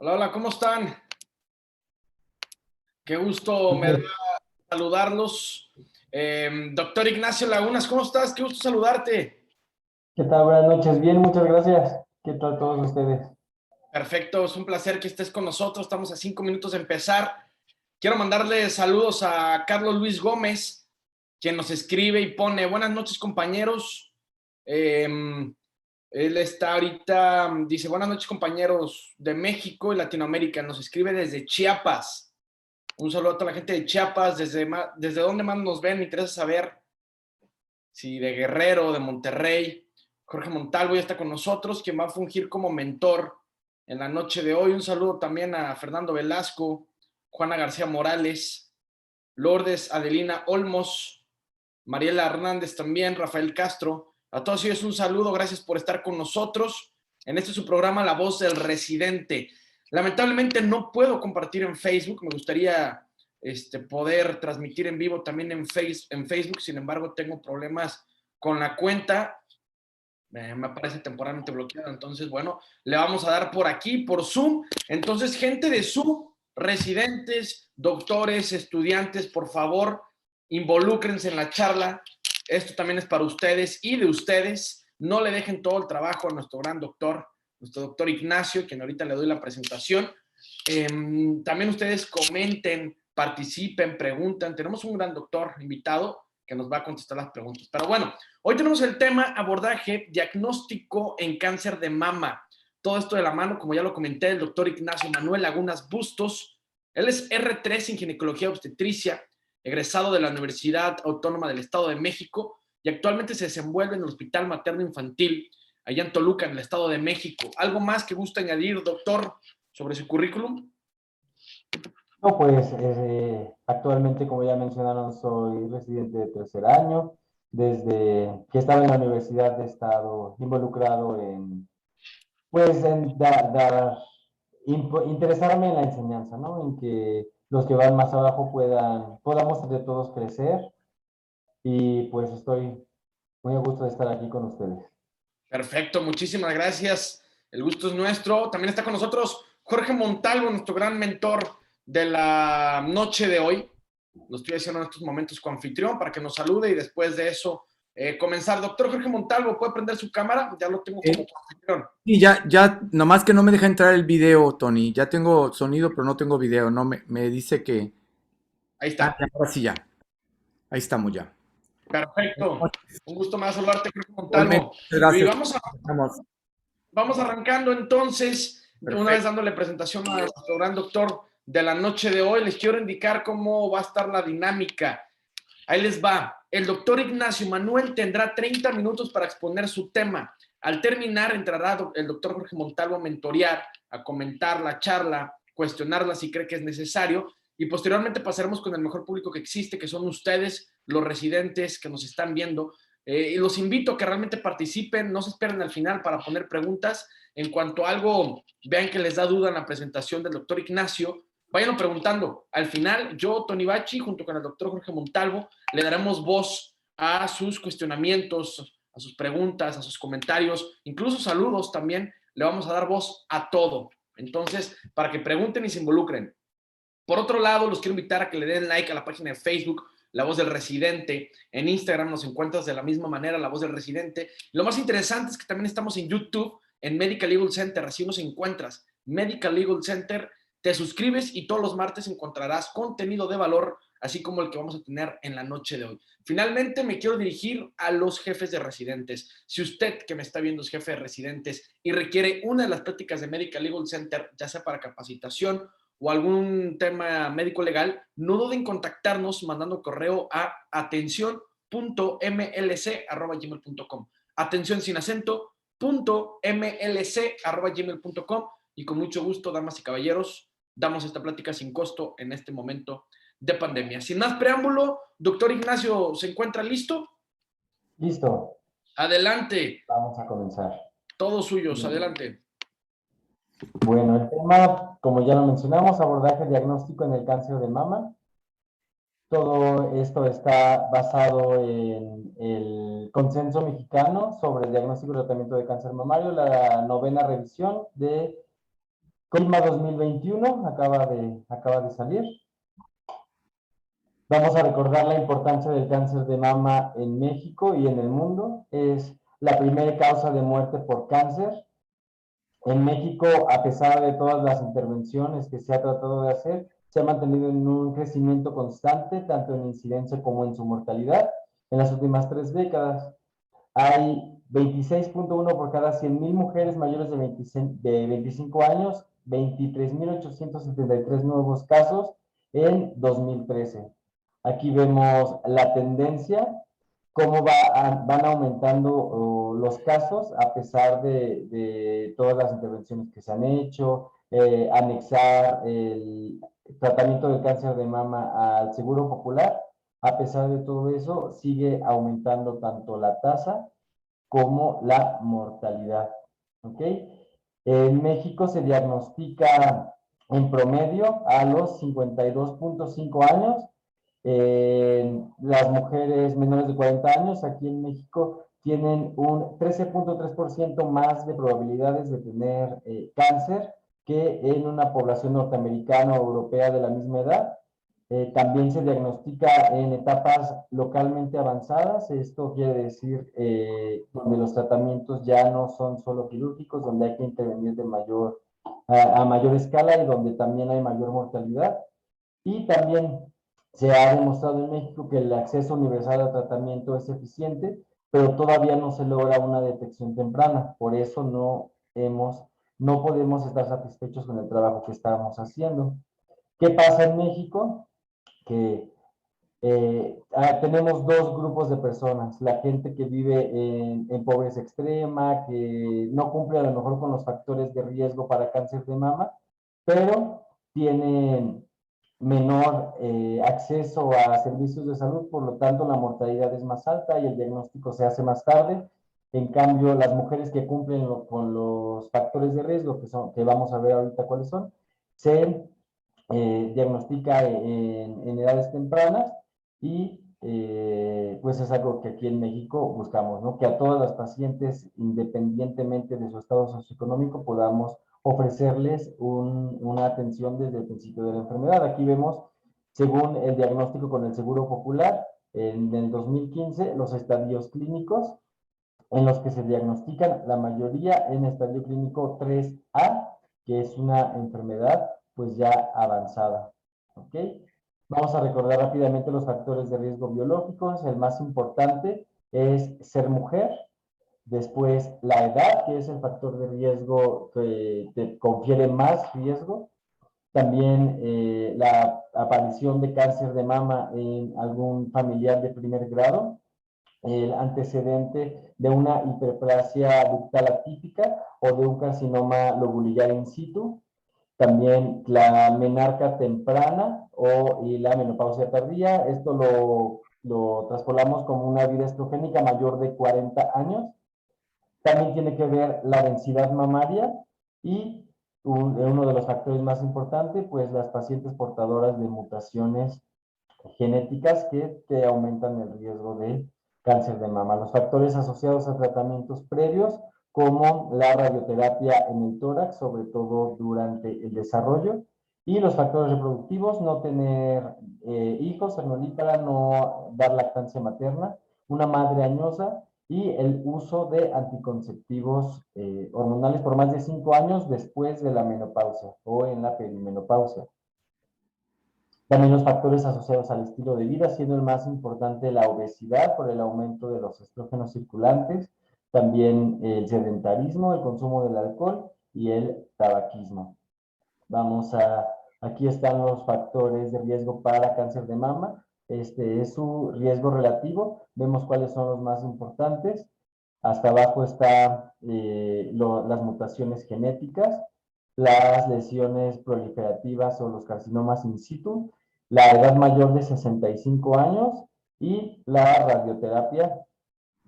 Hola, hola, ¿cómo están? Qué gusto me da saludarlos. Doctor Ignacio Lagunas, ¿cómo estás? Qué gusto saludarte. ¿Qué tal? Buenas noches. Bien, muchas gracias. ¿Qué tal todos ustedes? Perfecto, es un placer que estés con nosotros. Estamos a 5 minutos de empezar. Quiero mandarle saludos a Carlos Luis Gómez, quien nos escribe y pone, buenas noches, compañeros. Él está ahorita, dice, buenas noches, compañeros de México y Latinoamérica. Nos escribe desde Chiapas. Un saludo a toda la gente de Chiapas, desde dónde más nos ven, me interesa saber si de Guerrero, de Monterrey. Jorge Montalvo ya está con nosotros, quien va a fungir como mentor en la noche de hoy. Un saludo también a Fernando Velasco, Juana García Morales, Lourdes Adelina Olmos, Mariela Hernández también, Rafael Castro. A todos ellos un saludo, gracias por estar con nosotros. En este es su programa La Voz del Residente. Lamentablemente no puedo compartir en Facebook, me gustaría poder transmitir en vivo también en Facebook, sin embargo tengo problemas con la cuenta, me aparece temporalmente bloqueada, entonces bueno, le vamos a dar por aquí, por Zoom. Entonces, gente de Zoom, residentes, doctores, estudiantes, por favor, involúcrense en la charla. Esto también es para ustedes y de ustedes. No le dejen todo el trabajo a nuestro gran doctor, nuestro doctor Ignacio, quien ahorita le doy la presentación. También ustedes comenten, participen, pregunten. Tenemos un gran doctor invitado que nos va a contestar las preguntas. Pero bueno, hoy tenemos el tema abordaje diagnóstico en cáncer de mama. Todo esto de la mano, como ya lo comenté, el doctor Ignacio Manuel Lagunas Bustos. Él es R3 en ginecología obstetricia, egresado de la Universidad Autónoma del Estado de México y actualmente se desenvuelve en el Hospital Materno Infantil, allá en Toluca, en el Estado de México. ¿Algo más que gusta añadir, doctor, sobre su currículum? No, pues actualmente, como ya mencionaron, soy residente de tercer año. Desde que estaba en la universidad he estado involucrado en, pues, en interesarme en la enseñanza, ¿no? En que los que van más abajo podamos entre todos crecer y pues estoy muy a gusto de estar aquí con ustedes. Perfecto, muchísimas gracias. El gusto es nuestro. También está con nosotros Jorge Montalvo, nuestro gran mentor de la noche de hoy. Lo estoy haciendo en estos momentos con anfitrión para que nos salude y después de eso comenzar. Doctor Jorge Montalvo, ¿puede prender su cámara? Ya lo tengo como anfitrión. Y nomás que no me deja entrar el video, Tony. Ya tengo sonido, pero no tengo video. No me dice que. Ahí Ah, está. ya, ahora sí ya. Ahí estamos ya. Perfecto. Un gusto más saludarte, Jorge Igualmente, Montalvo. muchas Y gracias. Estamos. vamos arrancando entonces, una vez Perfecto. dándole presentación a nuestro gran doctor de la noche de hoy, les quiero indicar cómo va a estar la dinámica. Ahí les va. El doctor Ignacio Manuel tendrá 30 minutos para exponer su tema. Al terminar, entrará el doctor Jorge Montalvo a mentorear, a comentar la charla, cuestionarla si cree que es necesario, y posteriormente pasaremos con el mejor público que existe, que son ustedes, los residentes que nos están viendo. Y los invito a que realmente participen, no se esperen al final para poner preguntas. En cuanto a algo vean que les da duda en la presentación del doctor Ignacio, vayan preguntando. Al final, yo, Tony Bachi, junto con el doctor Jorge Montalvo, le daremos voz a sus cuestionamientos, a sus preguntas, a sus comentarios, incluso saludos también. Le vamos a dar voz a todo. Entonces, para que pregunten y se involucren. Por otro lado, los quiero invitar a que le den like a la página de Facebook, La Voz del Residente. En Instagram nos encuentras de la misma manera, La Voz del Residente. Lo más interesante es que también estamos en YouTube, en Medical Legal Center, así nos encuentras. Medical Legal Center, te suscribes y todos los martes encontrarás contenido de valor, así como el que vamos a tener en la noche de hoy. Finalmente, me quiero dirigir a los jefes de residentes. Si usted que me está viendo es jefe de residentes y requiere una de las prácticas de Medical Legal Center, ya sea para capacitación o algún tema médico legal, no duden en contactarnos mandando correo a atención.mlc@gmail.com. Atención sin acento, .mlc@gmail.com, y con mucho gusto, damas y caballeros, damos esta plática sin costo en este momento de pandemia. Sin más preámbulo, doctor Ignacio, ¿se encuentra listo? Listo, Adelante, vamos a comenzar. todos suyos, Bien. adelante. Bueno, el tema, como ya lo mencionamos, abordaje diagnóstico en el cáncer de mama. Todo esto está basado en el Consenso Mexicano sobre el diagnóstico y tratamiento de cáncer mamario, la 9ª revisión de COIMA 2021 acaba de salir. Vamos a recordar la importancia del cáncer de mama en México y en el mundo. Es la primera causa de muerte por cáncer. En México, a pesar de todas las intervenciones que se ha tratado de hacer, se ha mantenido en un crecimiento constante, tanto en incidencia como en su mortalidad. En las últimas 3 décadas hay 26.1 por cada 100,000 mujeres mayores de 25 años, 23.873 nuevos casos en 2013. Aquí vemos la tendencia, cómo van aumentando los casos a pesar de todas las intervenciones que se han hecho, anexar el tratamiento del cáncer de mama al Seguro Popular. A pesar de todo eso, sigue aumentando tanto la tasa como la mortalidad. ¿Ok? En México se diagnostica en promedio a los 52.5 años. Las mujeres menores de 40 años aquí en México tienen un 13.3% más de probabilidades de tener cáncer que en una población norteamericana o europea de la misma edad. También se diagnostica en etapas localmente avanzadas. Esto quiere decir donde los tratamientos ya no son solo quirúrgicos, donde hay que intervenir a mayor escala y donde también hay mayor mortalidad. Y también se ha demostrado en México que el acceso universal al tratamiento es eficiente, pero todavía no se logra una detección temprana. Por eso no podemos estar satisfechos con el trabajo que estamos haciendo. ¿Qué pasa en México? Que tenemos dos grupos de personas, la gente que vive en pobreza extrema, que no cumple a lo mejor con los factores de riesgo para cáncer de mama, pero tienen menor acceso a servicios de salud, por lo tanto la mortalidad es más alta y el diagnóstico se hace más tarde. En cambio, las mujeres que cumplen con los factores de riesgo, que vamos a ver ahorita cuáles son, se diagnostica en edades tempranas y pues es algo que aquí en México buscamos, ¿no? Que a todas las pacientes, independientemente de su estado socioeconómico, podamos ofrecerles una atención desde el principio de la enfermedad. Aquí vemos, según el diagnóstico con el Seguro Popular, en el 2015, los estadios clínicos en los que se diagnostican la mayoría en estadio clínico 3A, que es una enfermedad pues ya avanzada. ¿Ok? Vamos a recordar rápidamente los factores de riesgo biológicos. El más importante es ser mujer. Después, la edad, que es el factor de riesgo que te confiere más riesgo. También la aparición de cáncer de mama en algún familiar de primer grado, el antecedente de una hiperplasia ductal atípica o de un carcinoma lobulillar in situ, también la menarca temprana y la menopausia tardía. Esto lo traspolamos como una vida estrogénica mayor de 40 años. También tiene que ver la densidad mamaria y uno de los factores más importantes, pues las pacientes portadoras de mutaciones genéticas que te aumentan el riesgo de cáncer de mama. Los factores asociados a tratamientos previos, como la radioterapia en el tórax, sobre todo durante el desarrollo, y los factores reproductivos, no tener hijos, cernonípara, no dar lactancia materna, una madre añosa y el uso de anticonceptivos hormonales por más de 5 años después de la menopausia o en la perimenopausia. También los factores asociados al estilo de vida, siendo el más importante la obesidad por el aumento de los estrógenos circulantes, también el sedentarismo, el consumo del alcohol y el tabaquismo. Aquí están los factores de riesgo para cáncer de mama. Este es su riesgo relativo. Vemos cuáles son los más importantes. Hasta abajo están las mutaciones genéticas, las lesiones proliferativas o los carcinomas in situ, la edad mayor de 65 años y la radioterapia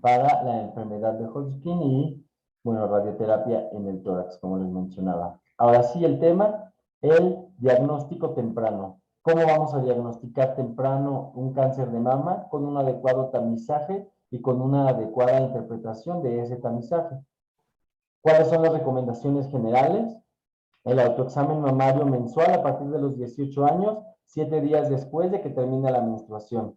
para la enfermedad de Hodgkin y, bueno, radioterapia en el tórax, como les mencionaba. Ahora sí, el tema, el diagnóstico temprano. ¿Cómo vamos a diagnosticar temprano un cáncer de mama? Con un adecuado tamizaje y con una adecuada interpretación de ese tamizaje. ¿Cuáles son las recomendaciones generales? el autoexamen mamario mensual a partir de los 18 años, 7 días después de que termina la menstruación.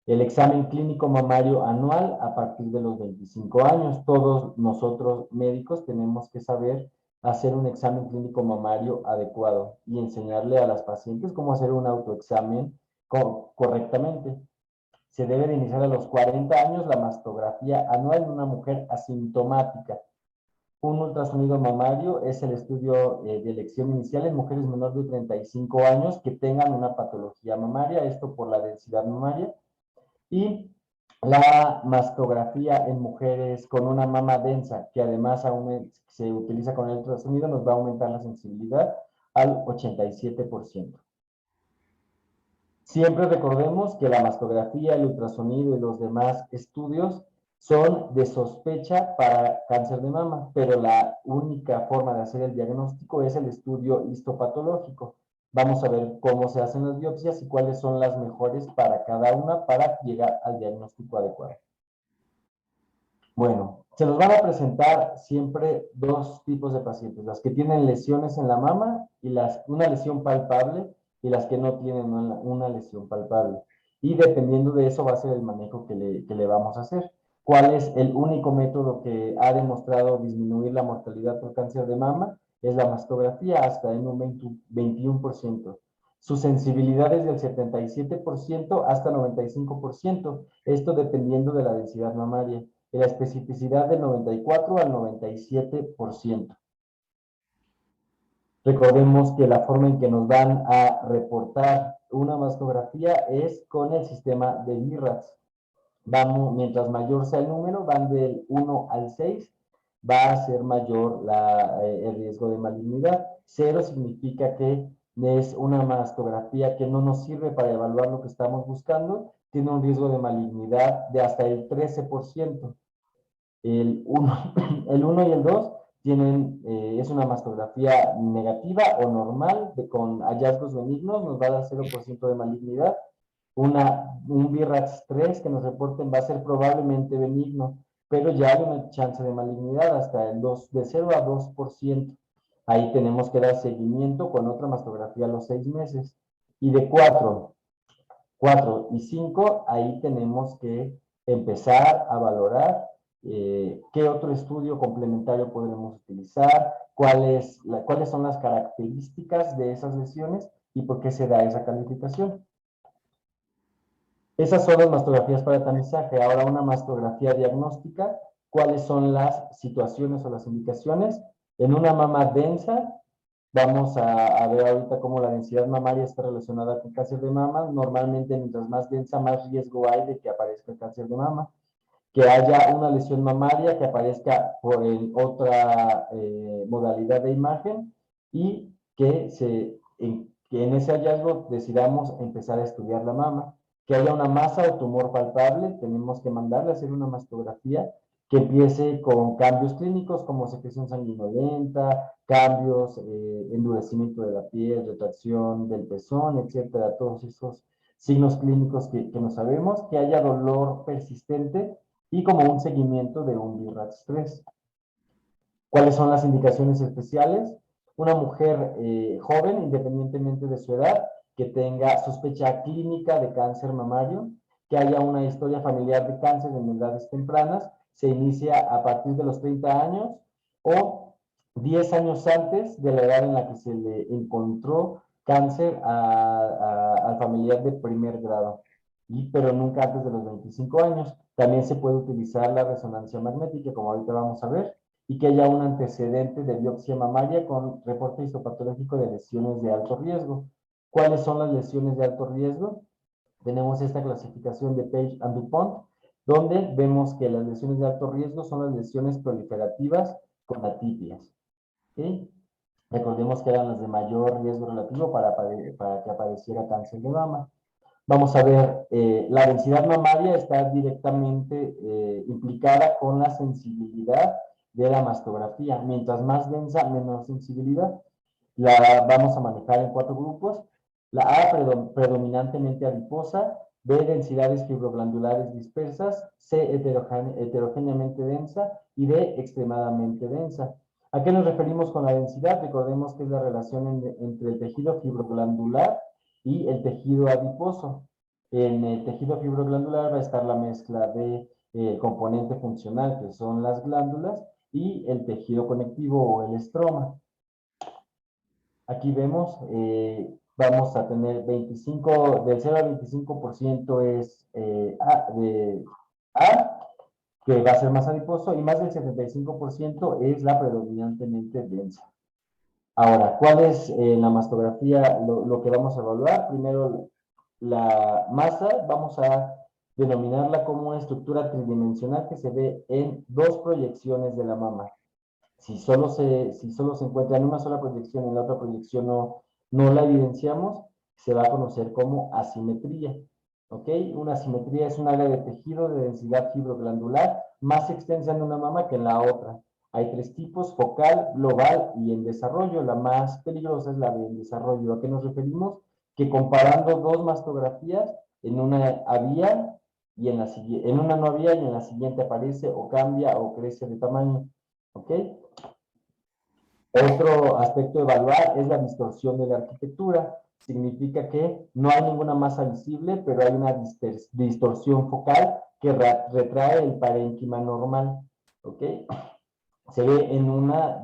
El examen clínico mamario anual a partir de los 25 años. Todos nosotros médicos tenemos que saber hacer un examen clínico mamario adecuado y enseñarle a las pacientes cómo hacer un autoexamen correctamente. Se debe de iniciar a los 40 años la mastografía anual en una mujer asintomática. Un ultrasonido mamario es el estudio de elección inicial en mujeres menores de 35 años que tengan una patología mamaria, esto por la densidad mamaria. Y la mastografía en mujeres con una mama densa, que además se utiliza con el ultrasonido, nos va a aumentar la sensibilidad al 87%. Siempre recordemos que la mastografía, el ultrasonido y los demás estudios son de sospecha para cáncer de mama, pero la única forma de hacer el diagnóstico es el estudio histopatológico. Vamos a ver cómo se hacen las biopsias y cuáles son las mejores para cada una para llegar al diagnóstico adecuado. Bueno, se nos van a presentar siempre dos tipos de pacientes, las que tienen lesiones en la mama y una lesión palpable y las que no tienen una lesión palpable. Y dependiendo de eso va a ser el manejo que le vamos a hacer. ¿Cuál es el único método que ha demostrado disminuir la mortalidad por cáncer de mama? Es la mastografía hasta en un 21%. Su sensibilidad es del 77% hasta 95%, esto dependiendo de la densidad mamaria y la especificidad del 94 al 97%. Recordemos que la forma en que nos van a reportar una mastografía es con el sistema de BIRATS. Mientras mayor sea el número, van del 1 al 6, va a ser mayor el riesgo de malignidad. 0 significa que es una mastografía que no nos sirve para evaluar lo que estamos buscando, tiene un riesgo de malignidad de hasta el 13%. El 1, el 1 y el 2 es una mastografía negativa o normal, con hallazgos benignos, nos va a dar 0% de malignidad. Un BIRATS 3 que nos reporten va a ser probablemente benigno, pero ya hay una chance de malignidad hasta el 2, de 0 a 2%. Ahí tenemos que dar seguimiento con otra mastografía a los 6 meses. Y de 4 y 5, ahí tenemos que empezar a valorar qué otro estudio complementario podremos utilizar, cuáles son las características de esas lesiones y por qué se da esa calificación. Esas son las mastografías para tamizaje. Ahora una mastografía diagnóstica, ¿cuáles son las situaciones o las indicaciones? En una mama densa, vamos a ver ahorita cómo la densidad mamaria está relacionada con cáncer de mama. Normalmente, mientras más densa, más riesgo hay de que aparezca el cáncer de mama. Que haya una lesión mamaria que aparezca por otra modalidad de imagen y que en ese hallazgo decidamos empezar a estudiar la mama. Que haya una masa o tumor palpable, tenemos que mandarle a hacer una mastografía que empiece con cambios clínicos como secreción sanguinolenta, cambios, endurecimiento de la piel, retracción del pezón, etcétera, todos esos signos clínicos que no sabemos, que haya dolor persistente y como un seguimiento de un BIRATS 3. ¿Cuáles son las indicaciones especiales? Una mujer joven, independientemente de su edad, que tenga sospecha clínica de cáncer mamario, que haya una historia familiar de cáncer en edades tempranas, se inicia a partir de los 30 años o 10 años antes de la edad en la que se le encontró cáncer al familiar de primer grado, pero nunca antes de los 25 años. También se puede utilizar la resonancia magnética, como ahorita vamos a ver, y que haya un antecedente de biopsia mamaria con reporte histopatológico de lesiones de alto riesgo. ¿Cuáles son las lesiones de alto riesgo? Tenemos esta clasificación de Page and DuPont, donde vemos que las lesiones de alto riesgo son las lesiones proliferativas con atipias. ¿Sí? Recordemos que eran las de mayor riesgo relativo para que apareciera cáncer de mama. Vamos a ver, la densidad mamaria está directamente implicada con la sensibilidad de la mastografía. Mientras más densa, menor sensibilidad. La vamos a manejar en 4 grupos. La A, predominantemente adiposa. B, densidades fibroglandulares dispersas. C, heterogéneamente densa. Y D, extremadamente densa. ¿A qué nos referimos con la densidad? Recordemos que es la relación entre el tejido fibroglandular y el tejido adiposo. En el tejido fibroglandular va a estar la mezcla de componente funcional, que son las glándulas, y el tejido conectivo o el estroma. Aquí vemos, vamos a tener 25, del 0 al 25% es A, que va a ser más adiposo, y más del 75% es la predominantemente densa. Ahora, ¿cuál es la mastografía? Lo que vamos a evaluar, primero la masa, vamos a denominarla como una estructura tridimensional que se ve en dos proyecciones de la mama. Si solo se encuentra en una sola proyección y en la otra proyección no la evidenciamos, se va a conocer como asimetría. ¿Ok? Una asimetría es un área de tejido de densidad fibroglandular más extensa en una mama que en la otra. Hay tres tipos: focal, global y en desarrollo. La más peligrosa es la de en desarrollo. ¿A qué nos referimos? Que comparando dos mastografías, en una había y en una no había y en la siguiente aparece o cambia o crece de tamaño. ¿Ok? Otro aspecto a evaluar es la distorsión de la arquitectura. Significa que no hay ninguna masa visible, pero hay una distorsión focal que retrae el parénquima normal. ¿Ok? Se ve en una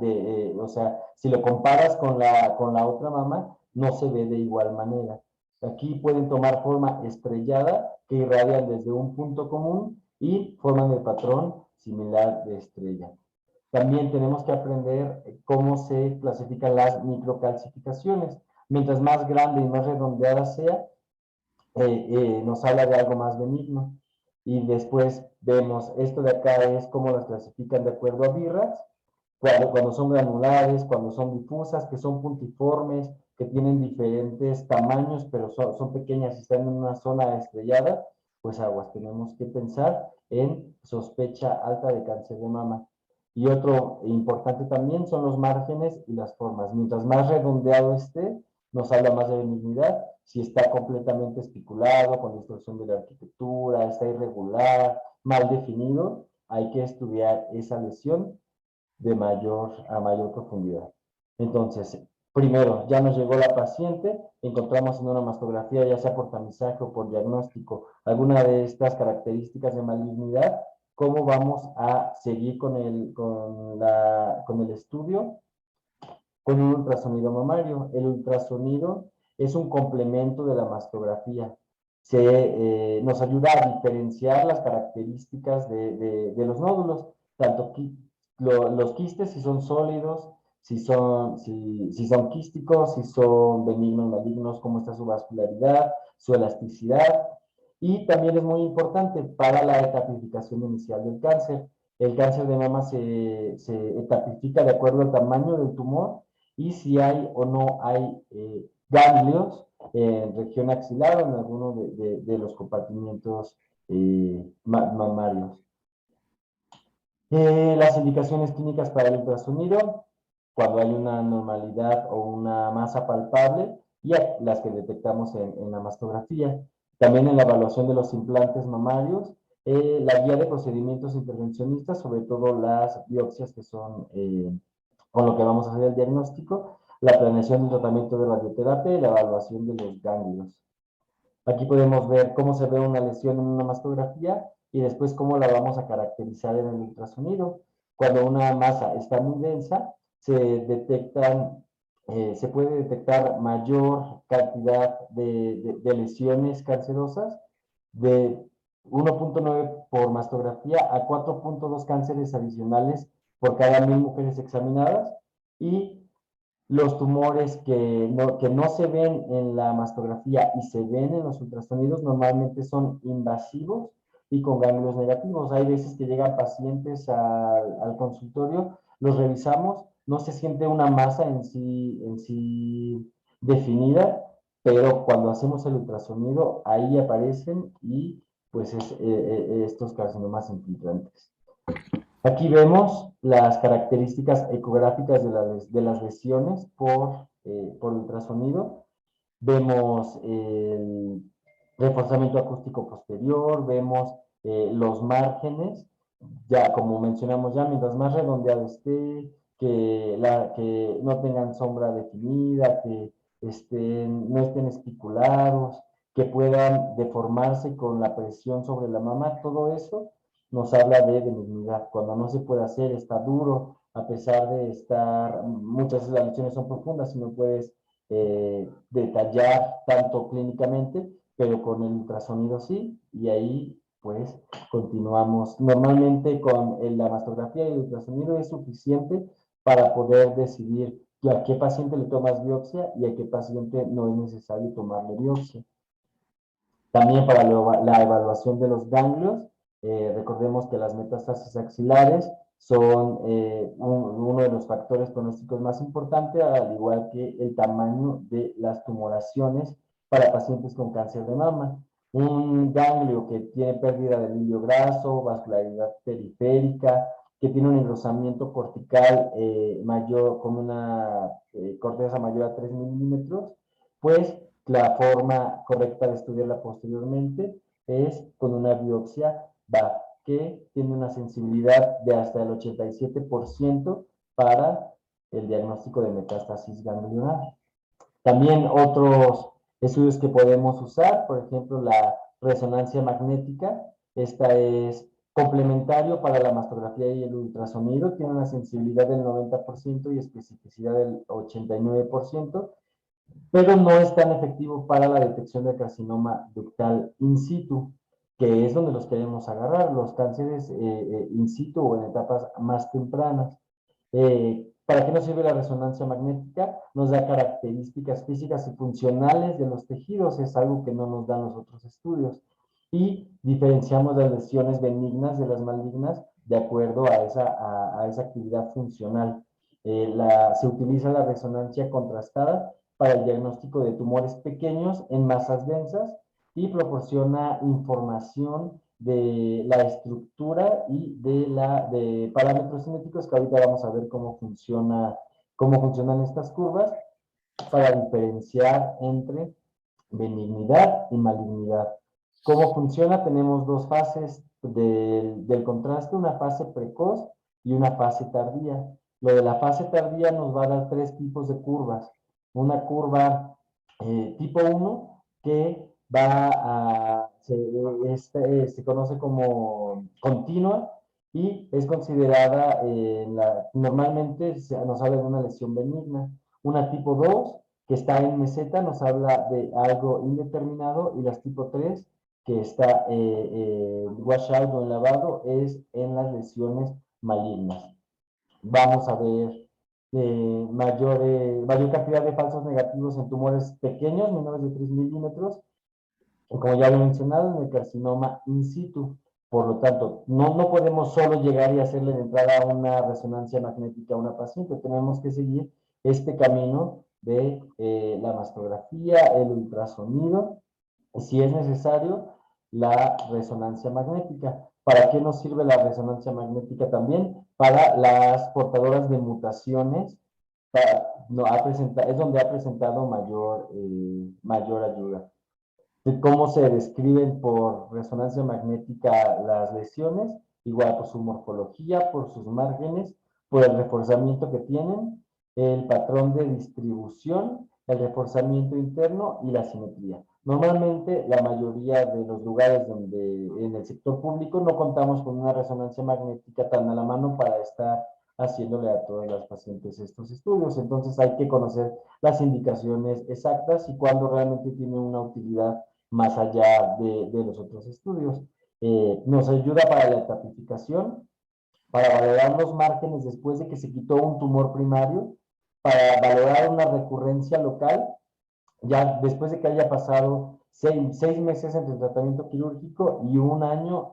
o sea, si lo comparas con la otra mama, no se ve de igual manera. Aquí pueden tomar forma estrellada, que irradian desde un punto común y forman el patrón similar de estrella. También tenemos que aprender cómo se clasifican las microcalcificaciones. Mientras más grande y más redondeada sea, nos habla de algo más benigno. Y después vemos, esto de acá es cómo las clasifican de acuerdo a BIRATS, cuando son granulares, cuando son difusas, que son puntiformes, que tienen diferentes tamaños, pero son pequeñas y están en una zona estrellada, pues aguas, tenemos que pensar en sospecha alta de cáncer de mama. Y otro importante también son los márgenes y las formas. Mientras más redondeado esté, nos habla más de benignidad. Si está completamente espiculado, con distorsión de la arquitectura, está irregular, mal definido, hay que estudiar esa lesión a mayor profundidad. Entonces, primero, ya nos llegó la paciente, encontramos en una mastografía, ya sea por tamizaje o por diagnóstico, alguna de estas características de malignidad. ¿Cómo vamos a seguir con el estudio? Con un ultrasonido mamario. El ultrasonido es un complemento de la mastografía. Nos ayuda a diferenciar las características de los nódulos, tanto los quistes, si son sólidos, si son quísticos, si son benignos, malignos, cómo está su vascularidad, su elasticidad. Y también es muy importante para la etapificación inicial del cáncer. El cáncer de mama se etapifica de acuerdo al tamaño del tumor y si hay o no hay ganglios en región axilar o en alguno de los compartimientos mamarios. Las indicaciones clínicas para el ultrasonido, cuando hay una normalidad o una masa palpable, y las que detectamos en la mastografía. También en la evaluación de los implantes mamarios, la guía de procedimientos intervencionistas, sobre todo las biopsias que son con lo que vamos a hacer el diagnóstico, la planeación del tratamiento de radioterapia y la evaluación de los ganglios. Aquí podemos ver cómo se ve una lesión en una mastografía y después cómo la vamos a caracterizar en el ultrasonido. Cuando una masa está muy densa, se puede detectar mayor cantidad de lesiones cancerosas, de 1.9 por mastografía a 4.2 cánceres adicionales por cada 1000 mujeres examinadas, y los tumores que no se ven en la mastografía y se ven en los ultrasonidos normalmente son invasivos y con ganglios negativos. Hay veces que llegan pacientes al consultorio, los revisamos, no se siente una masa en sí definida, pero cuando hacemos el ultrasonido ahí aparecen y pues estos carcinomas infiltrantes. Aquí vemos las características ecográficas de las lesiones por ultrasonido. Vemos el reforzamiento acústico posterior, vemos los márgenes, ya como mencionamos ya, mientras más redondeado esté, que no tengan sombra definida, que no estén espiculados, que puedan deformarse con la presión sobre la mama. Todo eso nos habla de benignidad. Cuando no se puede hacer, está duro, a pesar de estar, muchas veces las lesiones son profundas y no puedes detallar tanto clínicamente, pero con el ultrasonido sí, y ahí pues continuamos. Normalmente con la mastografía y el ultrasonido es suficiente para poder decidir a qué paciente le tomas biopsia y a qué paciente no es necesario tomarle biopsia. También para la evaluación de los ganglios, recordemos que las metástasis axilares son uno de los factores pronósticos más importantes, al igual que el tamaño de las tumoraciones para pacientes con cáncer de mama. Un ganglio que tiene pérdida del hilio graso, vascularidad periférica, que tiene un engrosamiento cortical mayor, con una corteza mayor a 3 milímetros, pues la forma correcta de estudiarla posteriormente es con una biopsia BAC, que tiene una sensibilidad de hasta el 87% para el diagnóstico de metástasis ganglionar. También otros estudios que podemos usar, por ejemplo, la resonancia magnética. Esta es complementario para la mastografía y el ultrasonido. Tiene una sensibilidad del 90% y especificidad del 89%, pero no es tan efectivo para la detección del carcinoma ductal in situ, que es donde los queremos agarrar, los cánceres in situ o en etapas más tempranas. ¿Para qué nos sirve la resonancia magnética? Nos da características físicas y funcionales de los tejidos, es algo que no nos dan los otros estudios. Y diferenciamos las lesiones benignas de las malignas de acuerdo a esa actividad funcional. Se utiliza la resonancia contrastada para el diagnóstico de tumores pequeños en masas densas y proporciona información de la estructura y de parámetros cinéticos, que ahorita vamos a ver cómo funcionan estas curvas para diferenciar entre benignidad y malignidad. ¿Cómo funciona? Tenemos dos fases del contraste, una fase precoz y una fase tardía. Lo de la fase tardía nos va a dar tres tipos de curvas. Una curva tipo 1 que se conoce como continua y es considerada, normalmente nos habla de una lesión benigna. Una tipo 2 que está en meseta nos habla de algo indeterminado, y las tipo 3 que está washout o en lavado es en las lesiones malignas. Vamos a ver mayor cantidad de falsos negativos en tumores pequeños, menores de 3 milímetros, y como ya lo he mencionado, en el carcinoma in situ. Por lo tanto, no podemos solo llegar y hacerle de entrada una resonancia magnética a una paciente, tenemos que seguir este camino de la mastografía, el ultrasonido, y si es necesario, la resonancia magnética. ¿Para qué nos sirve la resonancia magnética también? Para las portadoras de mutaciones, es donde ha presentado mayor ayuda. De cómo se describen por resonancia magnética las lesiones, igual por su morfología, por sus márgenes, por el reforzamiento que tienen, el patrón de distribución, el reforzamiento interno y la simetría. Normalmente, la mayoría de los lugares donde en el sector público no contamos con una resonancia magnética tan a la mano para estar haciéndole a todas las pacientes estos estudios. Entonces hay que conocer las indicaciones exactas y cuándo realmente tiene una utilidad más allá de los otros estudios. Nos ayuda para la etapificación, para valorar los márgenes después de que se quitó un tumor primario, para valorar una recurrencia local, ya después de que haya pasado 6 meses entre el tratamiento quirúrgico y un año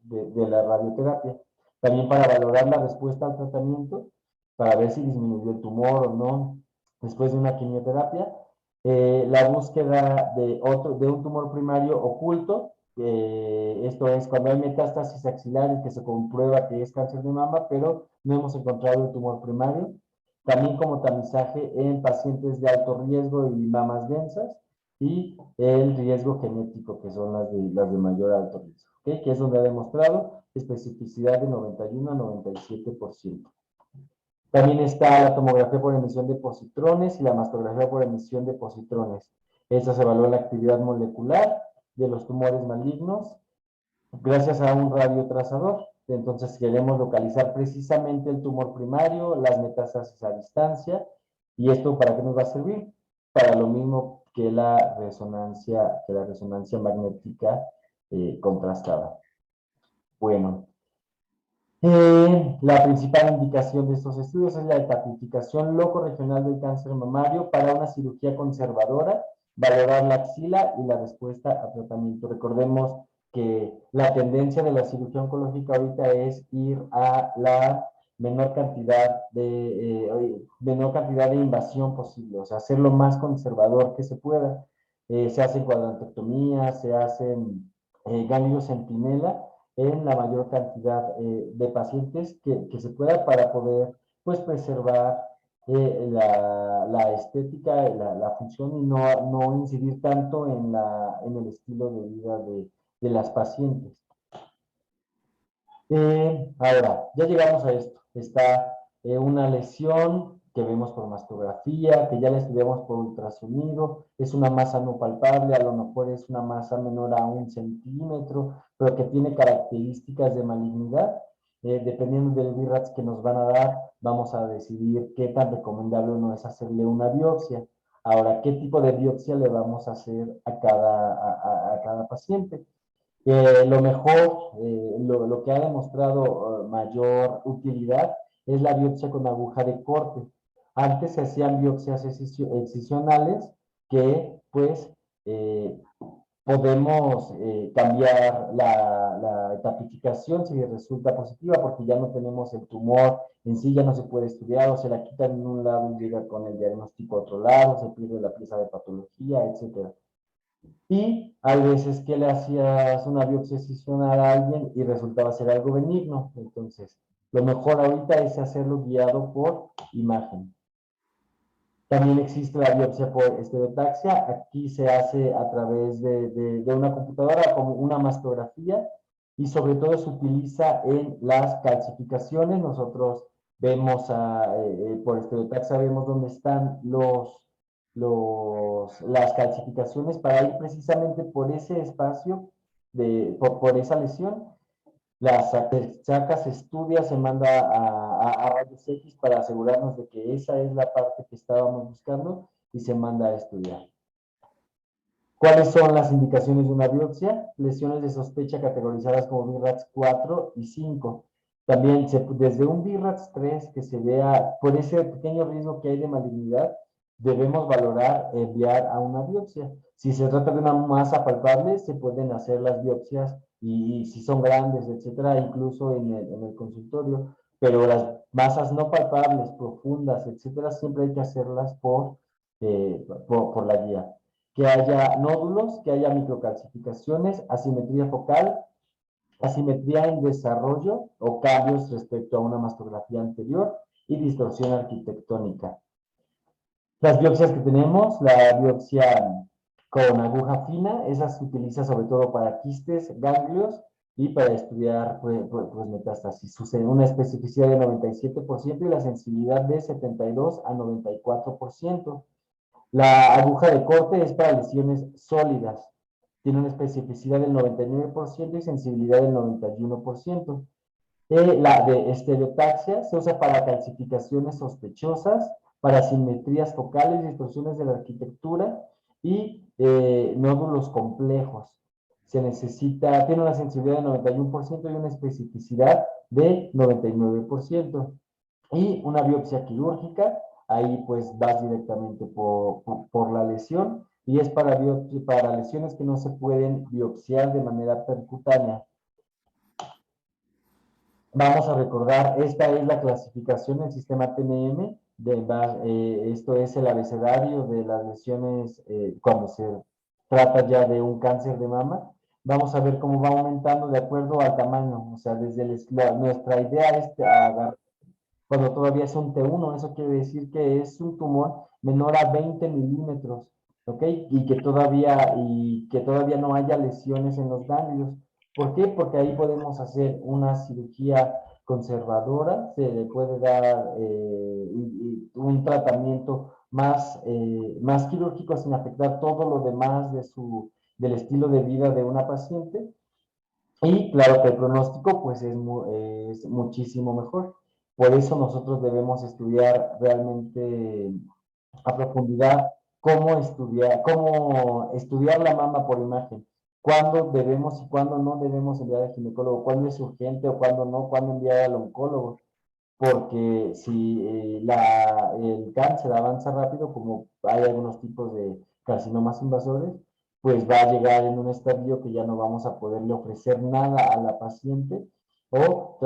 de la radioterapia. También para valorar la respuesta al tratamiento, para ver si disminuyó el tumor o no después de una quimioterapia. La búsqueda de un tumor primario oculto, esto es cuando hay metástasis axilar y que se comprueba que es cáncer de mama, pero no hemos encontrado el tumor primario. También como tamizaje en pacientes de alto riesgo y mamas densas, y el riesgo genético, que son las de mayor alto riesgo, ¿okay? Que es donde ha demostrado especificidad de 91 a 97%. También está la tomografía por emisión de positrones y la mastografía por emisión de positrones. Esa se evalúa la actividad molecular de los tumores malignos gracias a un radiotrazador. Entonces queremos localizar precisamente el tumor primario, las metástasis a distancia. ¿Y esto para qué nos va a servir? Para lo mismo que la resonancia magnética contrastada. Bueno, la principal indicación de estos estudios es la etapificación locorregional del cáncer mamario para una cirugía conservadora, valorar la axila y la respuesta a tratamiento. Recordemos que la tendencia de la cirugía oncológica ahorita es ir a la menor cantidad de invasión posible, o sea, hacer lo más conservador que se pueda. Se hacen cuadrantectomías, se hacen ganglios centinela en la mayor cantidad de pacientes que se pueda para poder pues preservar la estética, la función y no incidir tanto en el estilo de vida de las pacientes. Ahora, ya llegamos a esto. Está una lesión que vemos por mastografía, que ya la estudiamos por ultrasonido, es una masa no palpable, a lo mejor es una masa menor a 1 centímetro, pero que tiene características de malignidad. Dependiendo del BIRATS que nos van a dar, vamos a decidir qué tan recomendable o no es hacerle una biopsia. Ahora, ¿qué tipo de biopsia le vamos a hacer a cada paciente? Lo mejor, lo que ha demostrado mayor utilidad es la biopsia con aguja de corte. Antes se hacían biopsias excisionales que pues podemos cambiar la etapificación si resulta positiva porque ya no tenemos el tumor en sí, ya no se puede estudiar o se la quitan en un lado y llega con el diagnóstico a otro lado, se pierde la pieza de patología, etcétera. Y hay veces que le hacías una biopsia excisional a alguien y resultaba ser algo benigno. Entonces, lo mejor ahorita es hacerlo guiado por imagen. También existe la biopsia por estereotaxia. Aquí se hace a través de una computadora como una mastografía y sobre todo se utiliza en las calcificaciones. Nosotros vemos por estereotaxia, vemos dónde están las calcificaciones para ir precisamente por ese espacio, por esa lesión. Las sacas, se estudia, se manda a rayos X para asegurarnos de que esa es la parte que estábamos buscando y se manda a estudiar. ¿Cuáles son las indicaciones de una biopsia? Lesiones de sospecha categorizadas como BIRATS 4 y 5. También desde un BIRATS 3 que se vea por ese pequeño riesgo que hay de malignidad, debemos valorar enviar a una biopsia. Si se trata de una masa palpable, se pueden hacer las biopsias y si son grandes, etcétera, incluso en el consultorio, pero las masas no palpables, profundas, etcétera, siempre hay que hacerlas por la guía. Que haya nódulos, que haya microcalcificaciones, asimetría focal, asimetría en desarrollo o cambios respecto a una mastografía anterior y distorsión arquitectónica. Las biopsias que tenemos, la biopsia con aguja fina, esa se utiliza sobre todo para quistes, ganglios y para estudiar pues, metástasis. Sucede una especificidad de 97% y la sensibilidad de 72 a 94%. La aguja de corte es para lesiones sólidas. Tiene una especificidad del 99% y sensibilidad del 91%. La de estereotaxia se usa para calcificaciones sospechosas, para simetrías focales, distorsiones de la arquitectura y nódulos complejos. Se necesita, tiene una sensibilidad de 91% y una especificidad de 99%. Y una biopsia quirúrgica, ahí pues vas directamente por la lesión y es para lesiones que no se pueden biopsiar de manera percutánea. Vamos a recordar, esta es la clasificación del sistema TNM, esto es el abecedario de las lesiones cuando se trata ya de un cáncer de mama. Vamos a ver cómo va aumentando de acuerdo al tamaño, o sea, desde nuestra idea es agarrar cuando todavía es un T1, eso quiere decir que es un tumor menor a 20 milímetros, ¿ok? Y que todavía no haya lesiones en los ganglios. ¿Por qué? Porque ahí podemos hacer una cirugía conservadora, se le puede dar un tratamiento más quirúrgico sin afectar todo lo demás del estilo de vida de una paciente. Y claro que el pronóstico pues es muchísimo mejor. Por eso nosotros debemos estudiar realmente a profundidad cómo estudiar la mama por imagen, cuándo debemos y cuándo no debemos enviar al ginecólogo, cuándo es urgente o cuándo no, cuándo enviar al oncólogo, porque si el cáncer avanza rápido, como hay algunos tipos de carcinomas invasores, pues va a llegar en un estadio que ya no vamos a poderle ofrecer nada a la paciente o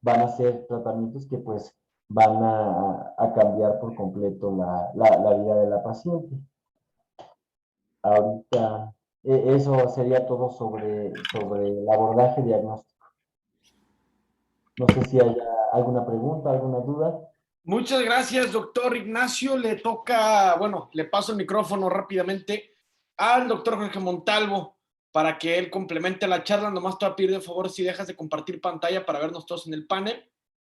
van a ser tratamientos que pues van a cambiar por completo la vida de la paciente. Ahorita, eso sería todo sobre el abordaje diagnóstico. No sé si hay alguna pregunta, alguna duda. Muchas gracias, doctor Ignacio. Le toca, bueno, le paso el micrófono rápidamente al doctor Jorge Montalvo para que él complemente la charla. Nomás te voy a pedir de favor si dejas de compartir pantalla para vernos todos en el panel.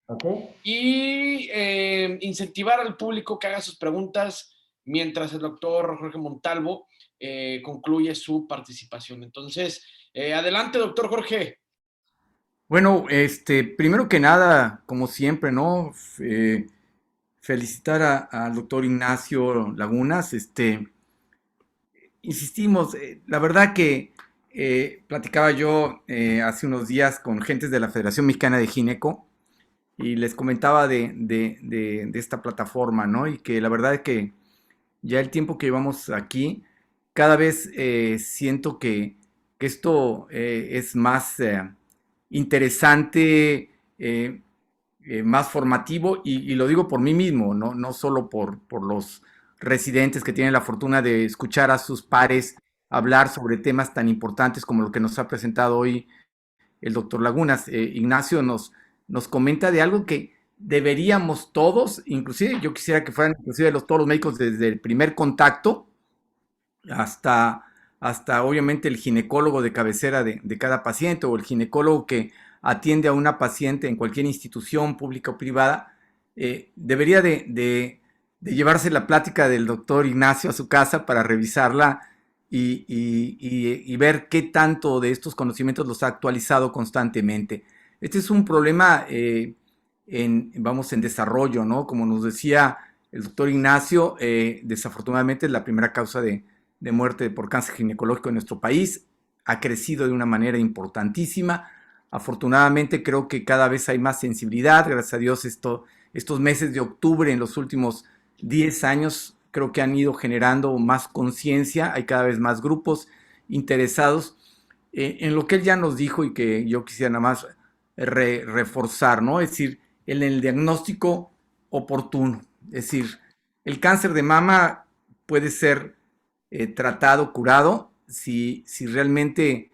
Ok. Y incentivar al público que haga sus preguntas mientras el doctor Jorge Montalvo concluye su participación. Entonces, adelante, doctor Jorge. Bueno, primero que nada, como siempre, ¿no? Felicitar al doctor Ignacio Lagunas. Insistimos, la verdad que platicaba yo hace unos días con gentes de la Federación Mexicana de Gineco y les comentaba de esta plataforma, ¿no? Y que la verdad es que ya el tiempo que llevamos aquí, cada vez siento que esto es más interesante, más formativo, y lo digo por mí mismo, no, no solo por los residentes que tienen la fortuna de escuchar a sus pares hablar sobre temas tan importantes como lo que nos ha presentado hoy el doctor Lagunas. Ignacio nos comenta de algo que deberíamos todos, inclusive yo quisiera que fueran inclusive todos los médicos desde el primer contacto hasta, hasta obviamente el ginecólogo de cabecera de cada paciente o el ginecólogo que atiende a una paciente en cualquier institución pública o privada, debería de llevarse la plática del doctor Ignacio a su casa para revisarla y ver qué tanto de estos conocimientos los ha actualizado constantemente. Este es un problema vamos, en desarrollo, ¿no? Como nos decía el doctor Ignacio, desafortunadamente es la primera causa de muerte por cáncer ginecológico en nuestro país. Ha crecido de una manera importantísima. Afortunadamente creo que cada vez hay más sensibilidad. Gracias a Dios estos meses de octubre en los últimos 10 años creo que han ido generando más conciencia. Hay cada vez más grupos interesados en lo que él ya nos dijo y que yo quisiera nada más reforzar, ¿no? Es decir, en el diagnóstico oportuno. Es decir, el cáncer de mama puede ser tratado, curado, si realmente,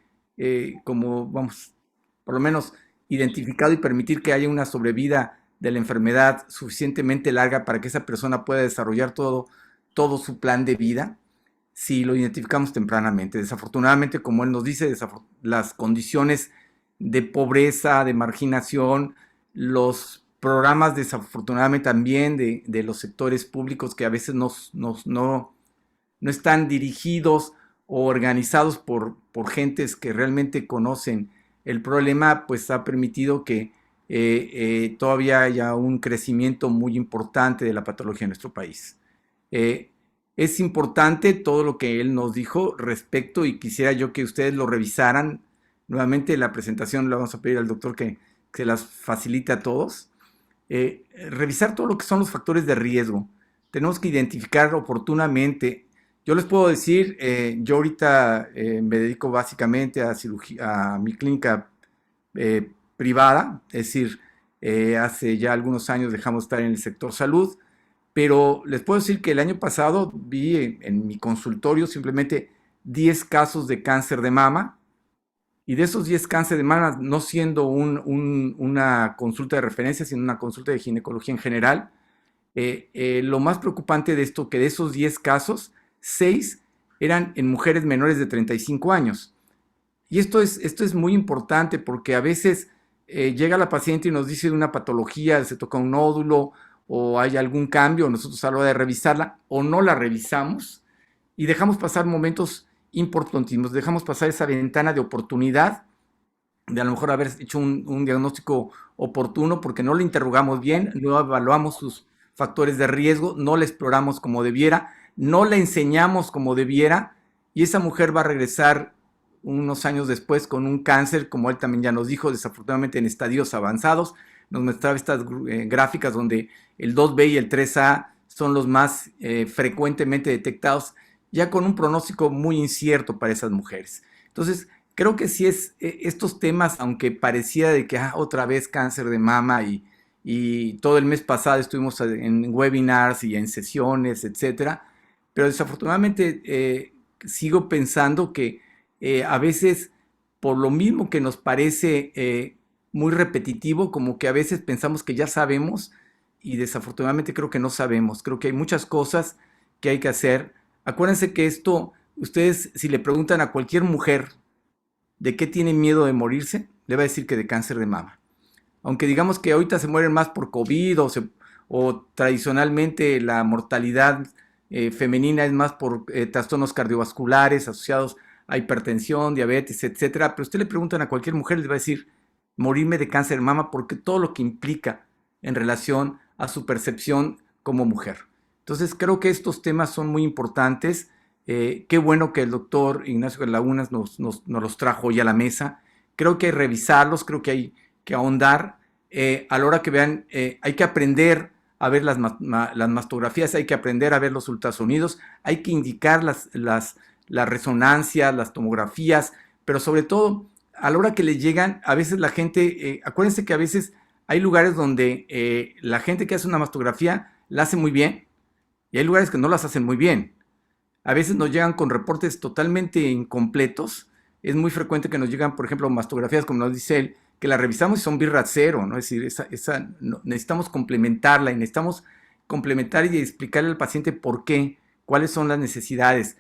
como vamos, por lo menos identificado y permitir que haya una sobrevida de la enfermedad suficientemente larga para que esa persona pueda desarrollar todo su plan de vida, si lo identificamos tempranamente. Desafortunadamente, como él nos dice, las condiciones de pobreza, de marginación, los programas desafortunadamente también de los sectores públicos que a veces no están dirigidos o organizados por gentes que realmente conocen el problema, pues ha permitido que todavía haya un crecimiento muy importante de la patología en nuestro país. Es importante todo lo que él nos dijo respecto, y quisiera yo que ustedes lo revisaran. Nuevamente la presentación le vamos a pedir al doctor que se las facilite a todos. Revisar todo lo que son los factores de riesgo. Tenemos que identificar oportunamente. Yo les puedo decir, yo ahorita me dedico básicamente a cirugía, a mi clínica privada, es decir, hace ya algunos años dejamos de estar en el sector salud, pero les puedo decir que el año pasado vi en mi consultorio simplemente 10 casos de cáncer de mama, y de esos 10 cáncer de mama, no siendo una consulta de referencia, sino una consulta de ginecología en general, lo más preocupante de esto, que de esos 10 casos, 6 eran en mujeres menores de 35 años. Y esto es muy importante porque a veces llega la paciente y nos dice una patología, se toca un nódulo o hay algún cambio, nosotros a la hora de revisarla o no la revisamos y dejamos pasar momentos importantísimos, dejamos pasar esa ventana de oportunidad de a lo mejor haber hecho un diagnóstico oportuno porque no le interrogamos bien, no evaluamos sus factores de riesgo, no le exploramos como debiera, no le enseñamos como debiera y esa mujer va a regresar unos años después con un cáncer, como él también ya nos dijo, desafortunadamente en estadios avanzados. Nos mostraba estas gráficas donde el 2B y el 3A son los más frecuentemente detectados, ya con un pronóstico muy incierto para esas mujeres. Entonces, creo que sí es estos temas, aunque parecía de que otra vez cáncer de mama y todo el mes pasado estuvimos en webinars y en sesiones, etcétera, pero desafortunadamente sigo pensando que a veces por lo mismo que nos parece muy repetitivo, como que a veces pensamos que ya sabemos y desafortunadamente creo que no sabemos. Creo que hay muchas cosas que hay que hacer. Acuérdense que esto, ustedes si le preguntan a cualquier mujer de qué tiene miedo de morirse, le va a decir que de cáncer de mama. Aunque digamos que ahorita se mueren más por COVID o tradicionalmente la mortalidad femenina es más por trastornos cardiovasculares asociados a hipertensión, diabetes, etcétera. Pero usted le preguntan a cualquier mujer, les va a decir morirme de cáncer de mama porque todo lo que implica en relación a su percepción como mujer. Entonces creo que estos temas son muy importantes. Qué bueno que el doctor Ignacio Lagunas nos los trajo hoy a la mesa. Creo que hay que revisarlos, creo que hay que ahondar. A la hora que vean, hay que aprender a ver las mastografías, hay que aprender a ver los ultrasonidos, hay que indicar las resonancias, las tomografías, pero sobre todo, a la hora que les llegan, a veces la gente, acuérdense que a veces hay lugares donde la gente que hace una mastografía la hace muy bien y hay lugares que no las hacen muy bien. A veces nos llegan con reportes totalmente incompletos. Es muy frecuente que nos llegan, por ejemplo, mastografías, como nos dice él, que la revisamos y son birra cero, ¿no? Es decir, necesitamos complementarla y necesitamos complementar y explicarle al paciente por qué, cuáles son las necesidades.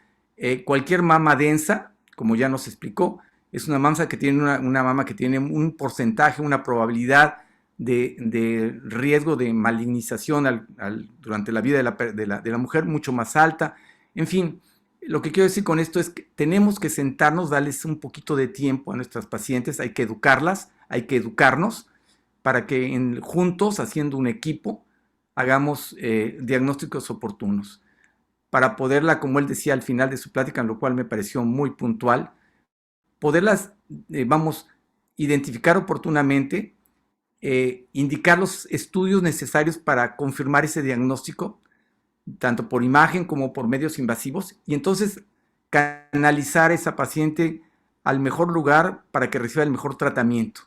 Cualquier mama densa, como ya nos explicó, es una mama que tiene una mama que tiene un porcentaje, una probabilidad de riesgo de malignización durante la vida de la mujer mucho más alta. En fin, lo que quiero decir con esto es que tenemos que sentarnos, darles un poquito de tiempo a nuestras pacientes, hay que educarlas, hay que educarnos para que juntos, haciendo un equipo, hagamos diagnósticos oportunos. Para poderla, como él decía al final de su plática, lo cual me pareció muy puntual, poderlas, identificar oportunamente, indicar los estudios necesarios para confirmar ese diagnóstico, tanto por imagen como por medios invasivos, y entonces canalizar a esa paciente al mejor lugar para que reciba el mejor tratamiento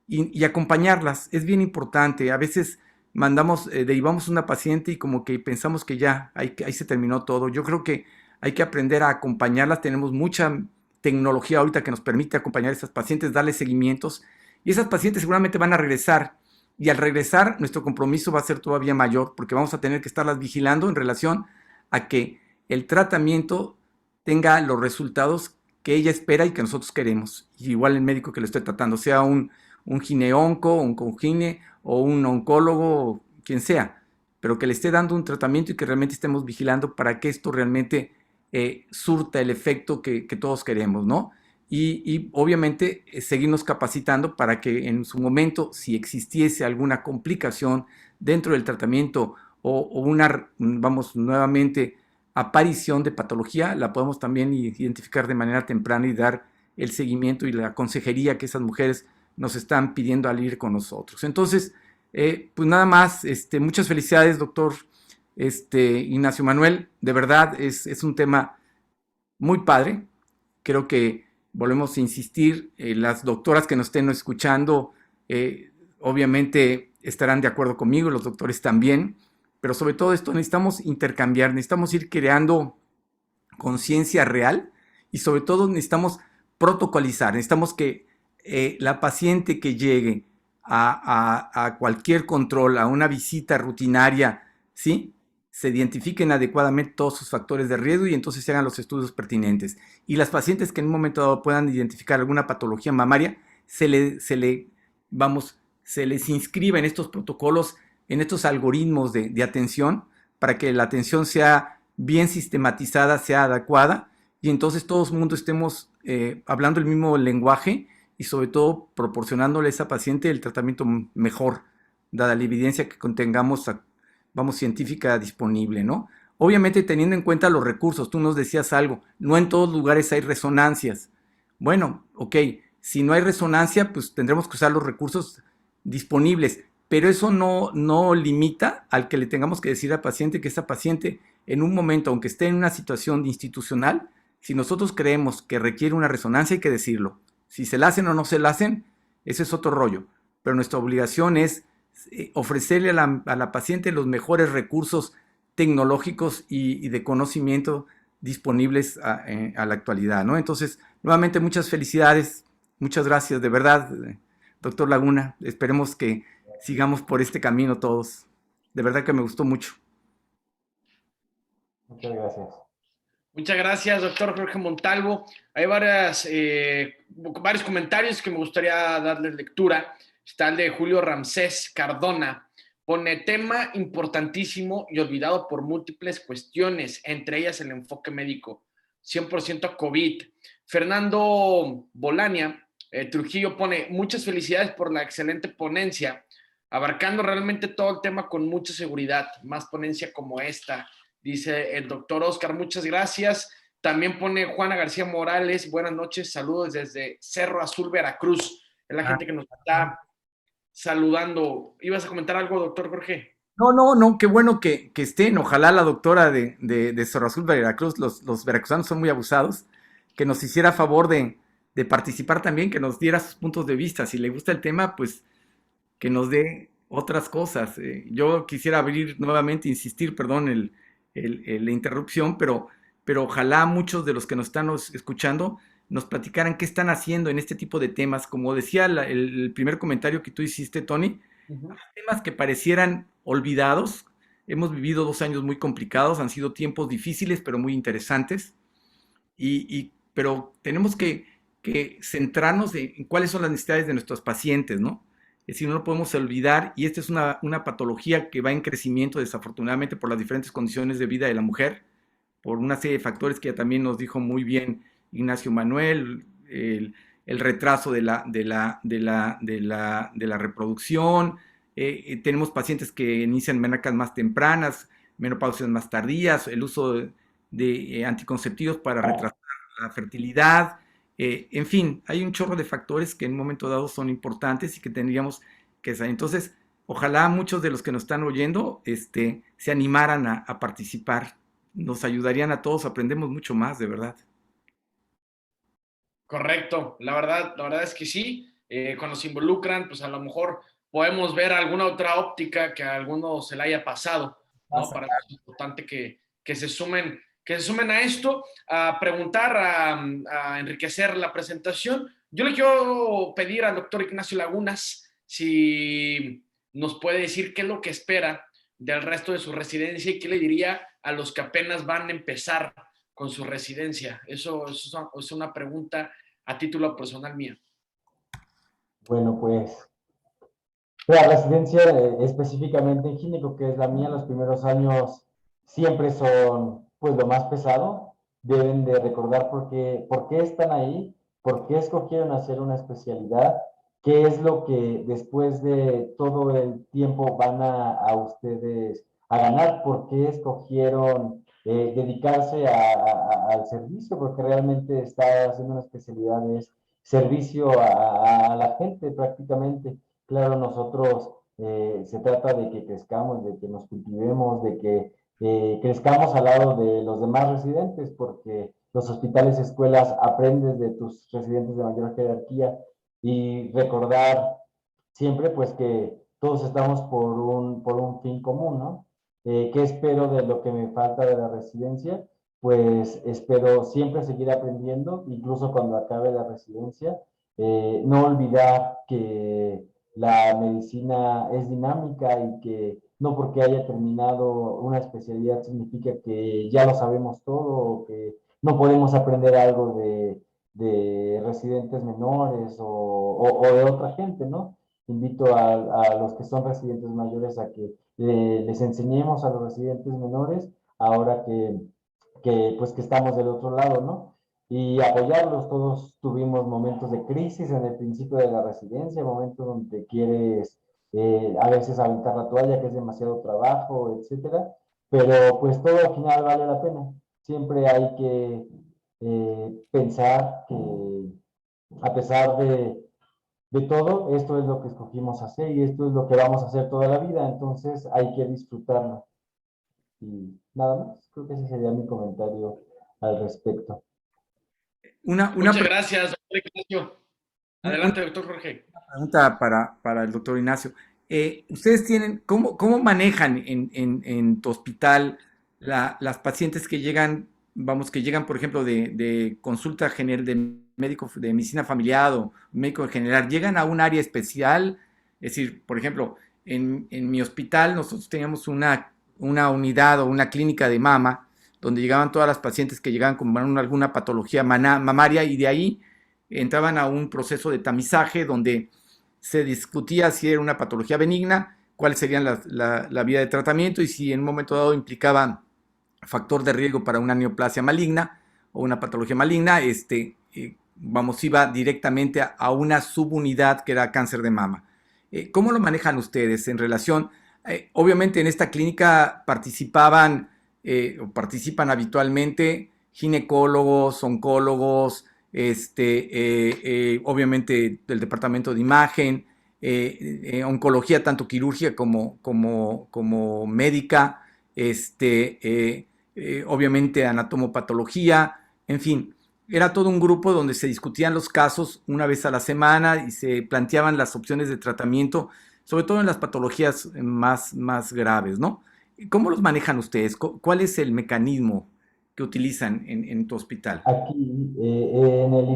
y acompañarlas. Es bien importante. A veces derivamos una paciente y como que pensamos que ya, ahí se terminó todo. Yo creo que hay que aprender a acompañarlas. Tenemos mucha tecnología ahorita que nos permite acompañar a esas pacientes, darles seguimientos, y esas pacientes seguramente van a regresar. Y al regresar, nuestro compromiso va a ser todavía mayor porque vamos a tener que estarlas vigilando en relación a que el tratamiento tenga los resultados que ella espera y que nosotros queremos. Y igual el médico que lo esté tratando, sea un gineonco, un congine o un oncólogo, quien sea, pero que le esté dando un tratamiento y que realmente estemos vigilando para que esto realmente surta el efecto que todos queremos, ¿no? Y obviamente seguirnos capacitando para que en su momento, si existiese alguna complicación dentro del tratamiento o una, nuevamente, aparición de patología, la podemos también identificar de manera temprana y dar el seguimiento y la consejería que esas mujeres nos están pidiendo al ir con nosotros. Entonces, pues nada más, muchas felicidades, doctor Ignacio Manuel. De verdad, es un tema muy padre. Creo que volvemos a insistir, las doctoras que nos estén escuchando, obviamente estarán de acuerdo conmigo, los doctores también, pero sobre todo esto necesitamos intercambiar, necesitamos ir creando conciencia real y sobre todo necesitamos protocolizar, necesitamos que la paciente que llegue a cualquier control, a una visita rutinaria, ¿sí?, se identifiquen adecuadamente todos sus factores de riesgo y entonces se hagan los estudios pertinentes. Y las pacientes que en un momento dado puedan identificar alguna patología mamaria, se le vamos, se les inscriba en estos protocolos, en estos algoritmos de atención, para que la atención sea bien sistematizada, sea adecuada, y entonces todo el mundo estemos hablando el mismo lenguaje y sobre todo proporcionándole a esa paciente el tratamiento mejor, dada la evidencia que contengamos, vamos, científica disponible, ¿no? Obviamente teniendo en cuenta los recursos, tú nos decías algo, no en todos lugares hay resonancias. Bueno, ok, si no hay resonancia, pues tendremos que usar los recursos disponibles, pero eso no limita al que le tengamos que decir al paciente que esa paciente en un momento, aunque esté en una situación institucional, si nosotros creemos que requiere una resonancia, hay que decirlo. Si se la hacen o no se la hacen, ese es otro rollo, pero nuestra obligación es ofrecerle a la paciente los mejores recursos tecnológicos y de conocimiento disponibles a la actualidad, ¿no? Entonces, nuevamente, muchas felicidades, muchas gracias, de verdad, doctor Laguna. Esperemos que sigamos por este camino todos. De verdad que me gustó mucho. Muchas gracias. Muchas gracias, doctor Jorge Montalvo. Hay varios comentarios que me gustaría darles lectura. Está el de Julio Ramsés Cardona. Pone tema importantísimo y olvidado por múltiples cuestiones, entre ellas el enfoque médico. 100% COVID. Fernando Bolania Trujillo pone muchas felicidades por la excelente ponencia, abarcando realmente todo el tema con mucha seguridad. Más ponencia como esta. Dice el doctor Oscar, muchas gracias. También pone Juana García Morales, buenas noches, saludos desde Cerro Azul, Veracruz. Es la gente que nos está saludando. ¿Ibas a comentar algo, doctor Jorge? No, qué bueno que estén. Ojalá la doctora de Cerro Azul, Veracruz, los veracruzanos son muy abusados, que nos hiciera favor de participar también, que nos diera sus puntos de vista. Si le gusta el tema, pues que nos dé otras cosas. Yo quisiera abrir nuevamente, insistir, perdón, la interrupción, pero ojalá muchos de los que nos están escuchando nos platicaran qué están haciendo en este tipo de temas. Como decía el primer comentario que tú hiciste, Tony, temas que parecieran olvidados. Hemos vivido 2 años muy complicados, han sido tiempos difíciles, pero muy interesantes. Pero tenemos que centrarnos en cuáles son las necesidades de nuestros pacientes, ¿no? Es decir, no lo podemos olvidar, y esta es una patología que va en crecimiento desafortunadamente por las diferentes condiciones de vida de la mujer, por una serie de factores que ya también nos dijo muy bien Ignacio Manuel, el retraso de la reproducción, tenemos pacientes que inician menarcas más tempranas, menopausias más tardías, el uso de anticonceptivos para retrasar la fertilidad, en fin, hay un chorro de factores que en un momento dado son importantes y que tendríamos que saber. Entonces, ojalá muchos de los que nos están oyendo se animaran a participar. Nos ayudarían a todos, aprendemos mucho más, de verdad. Correcto, la verdad es que sí. Cuando se involucran, pues a lo mejor podemos ver alguna otra óptica que a alguno se le haya pasado, ¿no? Para eso es importante que se sumen a esto, a preguntar, a enriquecer la presentación. Yo le quiero pedir al doctor Ignacio Lagunas si nos puede decir qué es lo que espera del resto de su residencia y qué le diría a los que apenas van a empezar con su residencia. Eso es una pregunta a título personal mía. Bueno, pues la residencia específicamente en gineco, que es la mía, los primeros años siempre son pues lo más pesado. Deben de recordar por qué están ahí, por qué escogieron hacer una especialidad, qué es lo que después de todo el tiempo van a ustedes a ganar, por qué escogieron dedicarse al servicio, porque realmente está haciendo una especialidad, es servicio a la gente prácticamente. Claro, nosotros se trata de que crezcamos, de que nos cultivemos, de que crezcamos al lado de los demás residentes, porque los hospitales, escuelas, aprendes de tus residentes de mayor jerarquía y recordar siempre pues que todos estamos por un fin común, ¿no? ¿Qué espero de lo que me falta de la residencia? Pues espero siempre seguir aprendiendo, incluso cuando acabe la residencia, no olvidar que la medicina es dinámica y que no porque haya terminado una especialidad significa que ya lo sabemos todo o que no podemos aprender algo de residentes menores o de otra gente, ¿no? invito a los que son residentes mayores a que les enseñemos a los residentes menores ahora pues que estamos del otro lado, ¿no? Y apoyarlos. Todos tuvimos momentos de crisis en el principio de la residencia, momentos donde quieres a veces aventar la toalla, que es demasiado trabajo, etcétera, pero pues todo al final vale la pena. Siempre hay que pensar que a pesar de todo, esto es lo que escogimos hacer y esto es lo que vamos a hacer toda la vida, entonces hay que disfrutarlo. Y nada más, creo que ese sería mi comentario al respecto. Una Muchas gracias, doctor Ignacio. Adelante, doctor Jorge. pregunta para el doctor Ignacio. ¿Ustedes tienen, cómo manejan en tu hospital las pacientes que llegan, vamos, que llegan, por ejemplo, de consulta general, de médico de medicina familiar o médico general, llegan a un área especial? Es decir, por ejemplo, en mi hospital nosotros teníamos una unidad o una clínica de mama donde llegaban todas las pacientes que llegaban con alguna patología mamaria y de ahí entraban a un proceso de tamizaje donde se discutía si era una patología benigna, cuál sería la vía de tratamiento y si en un momento dado implicaba factor de riesgo para una neoplasia maligna o una patología maligna, vamos, iba directamente a una subunidad que era cáncer de mama. ¿Cómo lo manejan ustedes en relación? Obviamente en esta clínica participaban o participan habitualmente ginecólogos, oncólogos, obviamente del departamento de imagen, oncología, tanto quirúrgica como médica, obviamente anatomopatología, en fin, era todo un grupo donde se discutían los casos una vez a la semana y se planteaban las opciones de tratamiento, sobre todo en las patologías más graves, ¿no? ¿Cómo los manejan ustedes? ¿Cuál es el mecanismo que utilizan en tu hospital? Aquí en el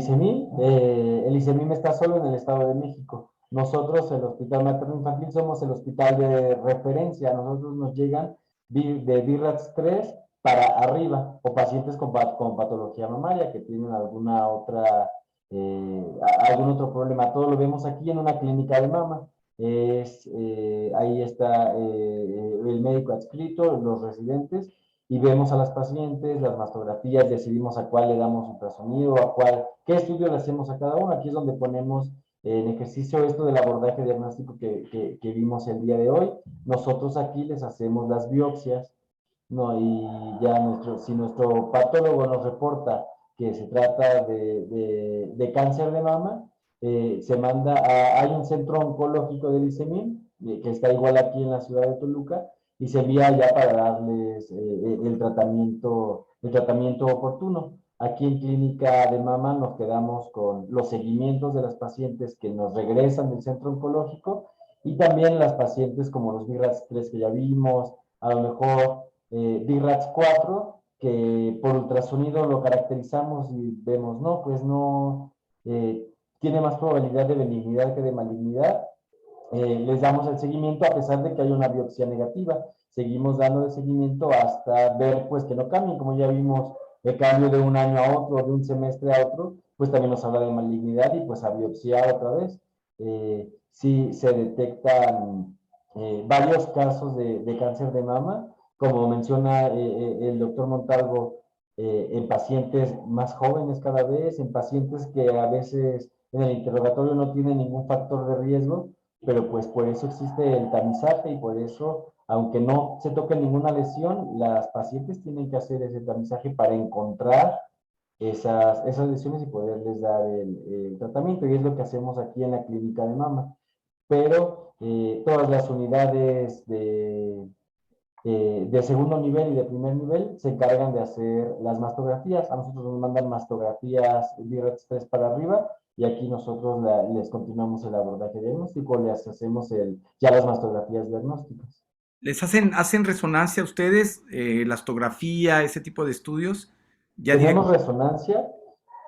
ICEMIM está solo en el Estado de México. Nosotros, el Hospital Materno Infantil, somos el hospital de referencia. A nosotros nos llegan de BIRATS 3 para arriba, o pacientes con patología mamaria que tienen algún otro problema. Todo lo vemos aquí en una clínica de mama. Ahí está el médico adscrito, los residentes, y vemos a las pacientes, las mastografías, decidimos a cuál le damos ultrasonido, qué estudio le hacemos a cada uno. Aquí es donde ponemos en ejercicio esto del abordaje diagnóstico que vimos el día de hoy. Nosotros aquí les hacemos las biopsias, ¿no? Y ya si nuestro patólogo nos reporta que se trata de cáncer de mama, se manda hay un centro oncológico del ICEMIN, que está igual aquí en la ciudad de Toluca, y se envía ya para darles el tratamiento oportuno. Aquí en Clínica de Mama nos quedamos con los seguimientos de las pacientes que nos regresan del centro oncológico y también las pacientes como los BIRATS 3 que ya vimos, a lo mejor BIRATS 4, que por ultrasonido lo caracterizamos y vemos, no, pues no, tiene más probabilidad de benignidad que de malignidad. Les damos el seguimiento a pesar de que hay una biopsia negativa. Seguimos dando el seguimiento hasta ver pues que no cambien, como ya vimos el cambio de un año a otro, de un semestre a otro, pues también nos habla de malignidad y pues a biopsiar otra vez. Sí se detectan varios casos de cáncer de mama, como menciona el doctor Montalvo, en pacientes más jóvenes cada vez, en pacientes que a veces en el interrogatorio no tienen ningún factor de riesgo, pero pues por eso existe el tamizaje y por eso, aunque no se toque ninguna lesión, las pacientes tienen que hacer ese tamizaje para encontrar esas lesiones y poderles dar el tratamiento. Y es lo que hacemos aquí en la clínica de mama. Pero todas las unidades de segundo nivel y de primer nivel se encargan de hacer las mastografías. A nosotros nos mandan mastografías DIREX 3 para arriba y aquí nosotros les continuamos el abordaje diagnóstico, les hacemos ya las mastografías diagnósticas. ¿Les hacen resonancia a ustedes, la astografía, ese tipo de estudios? Ya Tenemos directo. resonancia,